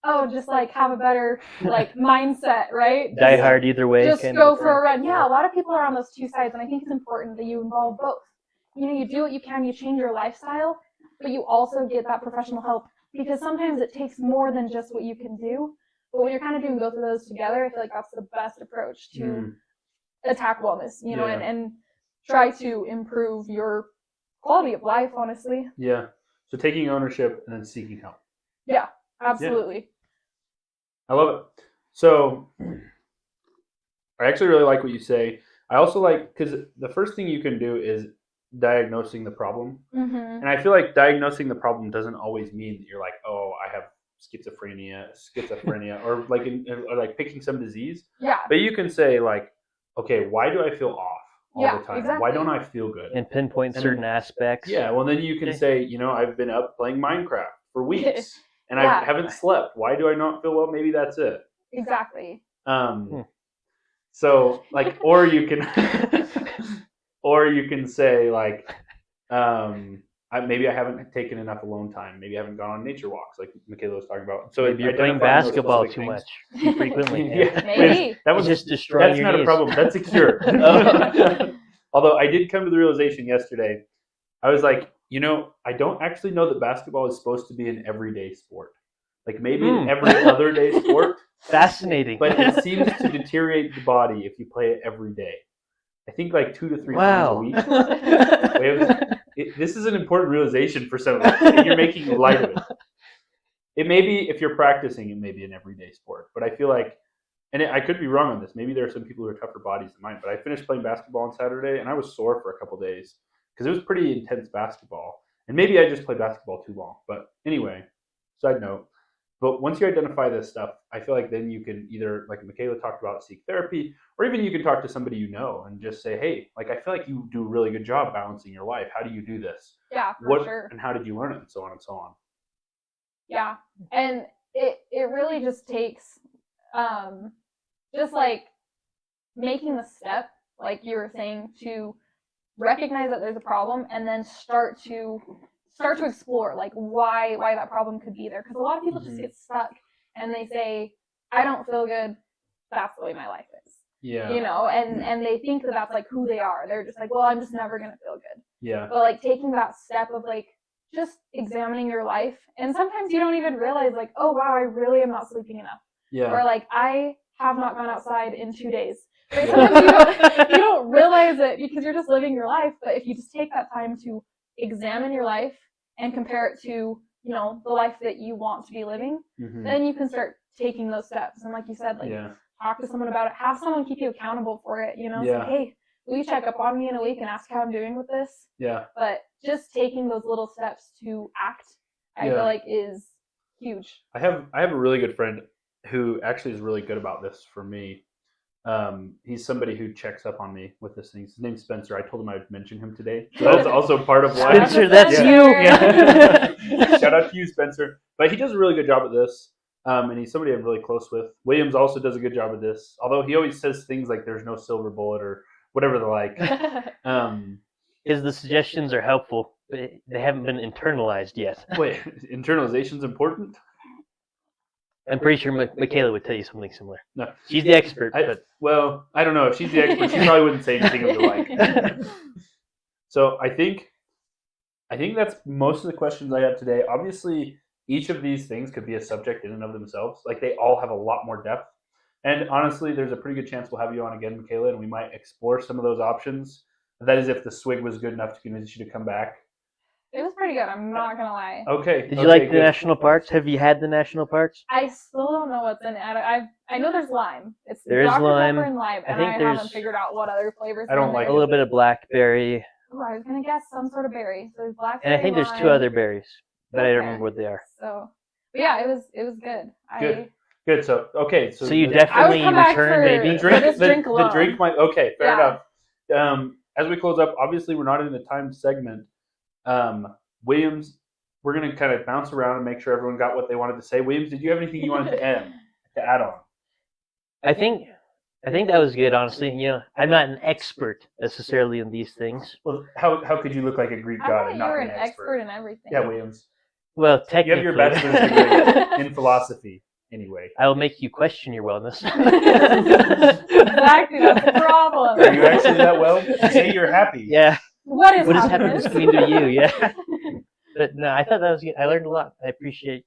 oh, just like have a better like mindset, right? Die hard either way. Just go for a run. Yeah, a lot of people are on those two sides, and I think it's important that you involve both. You know, you do what you can, you change your lifestyle, but you also get that professional help, because sometimes it takes more than just what you can do. But when you're kind of doing both of those together, I feel like that's the best approach to attack wellness, you know, and try to improve your quality of life, honestly. Yeah. So taking ownership and then seeking help. Yeah, absolutely. Yeah. I love it. So I actually really like what you say. I also like, because the first thing you can do is diagnosing the problem. And I feel like diagnosing the problem doesn't always mean that you're like, oh, I have schizophrenia, or like picking some disease. Yeah. But you can say like, okay, why do I feel off all the time? Exactly. Why don't I feel good? And pinpoint certain aspects. Yeah. Well, then you can say, you know, I've been up playing Minecraft for weeks. And I haven't slept. Why do I not feel well? Maybe that's it. Exactly. So like, or you can say like, maybe I haven't taken enough alone time. Maybe I haven't gone on nature walks, like Michaela was talking about. So maybe you're playing basketball too much, too frequently. Maybe that was just destroying that's your not knees. A problem. That's a cure. Although I did come to the realization yesterday, I was like, you know, I don't actually know that basketball is supposed to be an everyday sport. Like maybe an every other day sport. Fascinating. But it seems to deteriorate the body if you play it every day. I think like 2 to 3 times a week. This is an important realization for some of us. You're making light of it. It may be, if you're practicing, it may be an everyday sport. But I feel like, and I could be wrong on this, maybe there are some people who are tougher bodies than mine, but I finished playing basketball on Saturday, and I was sore for a couple days because it was pretty intense basketball. And maybe I just played basketball too long. But anyway, side note. But once you identify this stuff, I feel like then you can either, like Michaela talked about, seek therapy, or even you can talk to somebody you know and just say, hey, like I feel like you do a really good job balancing your life. How do you do this? Yeah, for sure. And how did you learn it? And so on and so on. Yeah. And it really just takes just like making the step, like you were saying, to recognize that there's a problem and then start to explore like why that problem could be there. Because a lot of people just get stuck and they say, I don't feel good, that's the way my life is. Yeah. You know, and they think that that's like who they are. They're just like, well, I'm just never gonna feel good. Yeah. But like taking that step of like just examining your life, and sometimes you don't even realize like, oh wow, I really am not sleeping enough. Yeah. Or like I have not gone outside in 2 days. Like, sometimes you don't realize it because you're just living your life. But if you just take that time to examine your life and compare it to, you know, the life that you want to be living, then you can start taking those steps. And like you said, like talk to someone about it, have someone keep you accountable for it, you know, say, hey, will you check up on me in a week and ask how I'm doing with this? Yeah. But just taking those little steps to act, I feel like is huge. I have a really good friend who actually is really good about this for me. He's somebody who checks up on me with this thing. His name's Spencer. I told him I'd mention him today. So that's also part of why. Spencer, that's you. Yeah. Shout out to you, Spencer. But he does a really good job at this. And he's somebody I'm really close with. Williams also does a good job at this. Although he always says things like there's no silver bullet or whatever the like. Because the suggestions are helpful, but they haven't been internalized yet. Wait, internalization's important? I'm pretty sure Michaela would tell you something similar. No. She's the expert. Well, I don't know. If she's the expert, she probably wouldn't say anything of the like. So I think that's most of the questions I have today. Obviously, each of these things could be a subject in and of themselves. Like, they all have a lot more depth. And honestly, there's a pretty good chance we'll have you on again, Michaela, and we might explore some of those options. That is if the swig was good enough to convince you to come back. It was pretty good, I'm not going to lie. Okay. Did you like the national parks? Have you had the national parks? I still don't know what's in it. I know there's lime. It's There's Dr. lime. Pepper and lime, and I haven't figured out what other flavors. I don't like a little bit of blackberry. Ooh, I was going to guess some sort of berry. So there's blackberry, And I think there's lime. 2 other berries, but I don't remember what they are. So, but yeah, it was good. Good. So, okay. So you definitely return, maybe? The drink might, okay, fair enough. As we close up, obviously we're not in the timed segment. Williams, we're going to kind of bounce around and make sure everyone got what they wanted to say. Williams, did you have anything you wanted to add on? I think that was good, honestly. You know, I'm not an expert necessarily in these things. Well, how could you look like a Greek god and not you're be an expert in everything. Yeah, Williams. Well, technically. You have your bachelor's degree in philosophy, anyway. I will make you question your wellness. Exactly, that's the problem. Are you actually that well? Say you're happy. Yeah. What is happiness mean to you? Yeah. But no, I thought that was good. I learned a lot. I appreciate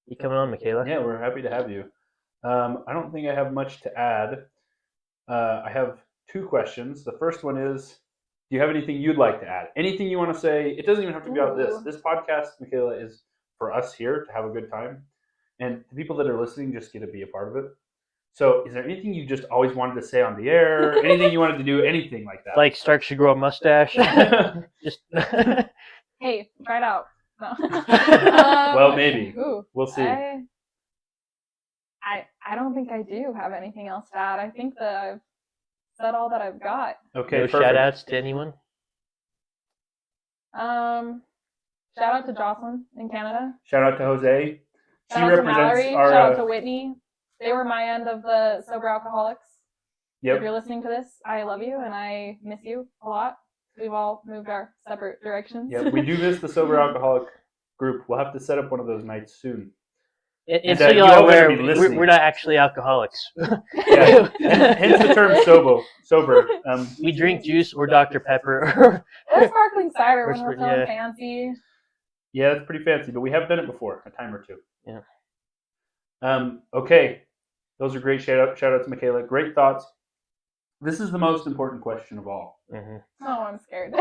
you coming on, Michaela. Yeah, we're happy to have you. I don't think I have much to add. I have 2 questions. The first one is, do you have anything you'd like to add? Anything you want to say? It doesn't even have to be about this. This podcast, Michaela, is for us here to have a good time. And the people that are listening just get to be a part of it. So is there anything you just always wanted to say on the air? Anything you wanted to do? Anything like that? Like Stark should grow a mustache? Just Hey, try it out. No. Well, maybe. We'll see. I don't think I do have anything else to add. I think that I've said all that I've got. Okay, no shout outs to anyone? Shout out to Jocelyn in Canada. Shout out to Jose. Shout out to Mallory. Shout out to Whitney. They were my end of the sober alcoholics. Yep. If you're listening to this, I love you and I miss you a lot. We've all moved our separate directions. Yeah, we do miss the sober alcoholic group. We'll have to set up one of those nights soon. And so y'all aware, we're not actually alcoholics. Yeah, hence the term sober. We drink juice or Dr. Pepper. Or sparkling cider when we're feeling fancy. Yeah, that's pretty fancy, but we have done it before, a time or 2. Yeah. Okay, those are great shout outs to Michaela. Great thoughts. This is the most important question of all. Mm-hmm. Oh, I'm scared.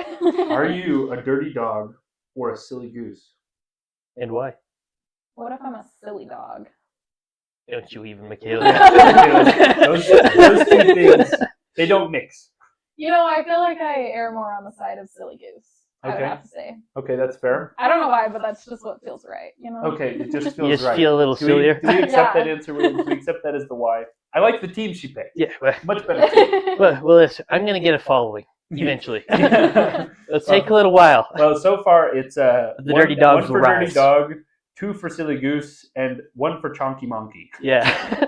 Are you a dirty dog or a silly goose? And why? What if I'm a silly dog? Don't you even, Michaela? those 2 things, they don't mix. You know, I feel like I err more on the side of silly goose. I would have to say. Okay, that's fair. I don't know why, but that's just what feels right. You know. Okay, it just feels right. You just feel a little sillier. Do we accept that answer? Do we accept that as the why? I like the team she picked. Yeah, much better. Team. Well, listen, I'm gonna get a following eventually. It'll take a little while. Well, so far it's the dirty dogs one for will dirty rise. dog, 2 for Silly Goose, and 1 for Chonky Monkey. Yeah.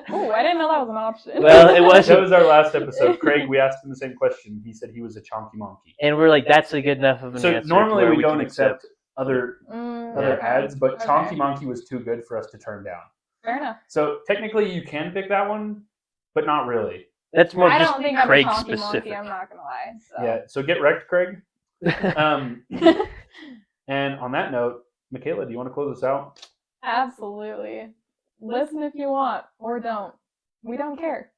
Ooh, I didn't know that was an option. Well, it That wasn't. was our last episode. Craig, we asked him the same question. He said he was a Chonky Monkey. And we're like, that's a good enough of an So answer. normally where we don't can accept other Okay. ads, but Okay. Chonky Monkey was too good for us to turn down. Fair enough. So technically you can pick that one, but not really. That's more I just don't think I'm Craig a chonky specific. monkey. I'm not gonna lie. So. Yeah. So get wrecked, Craig. And on that note, Michaela, do you want to close us out? Absolutely. Listen if you want or don't. We don't care.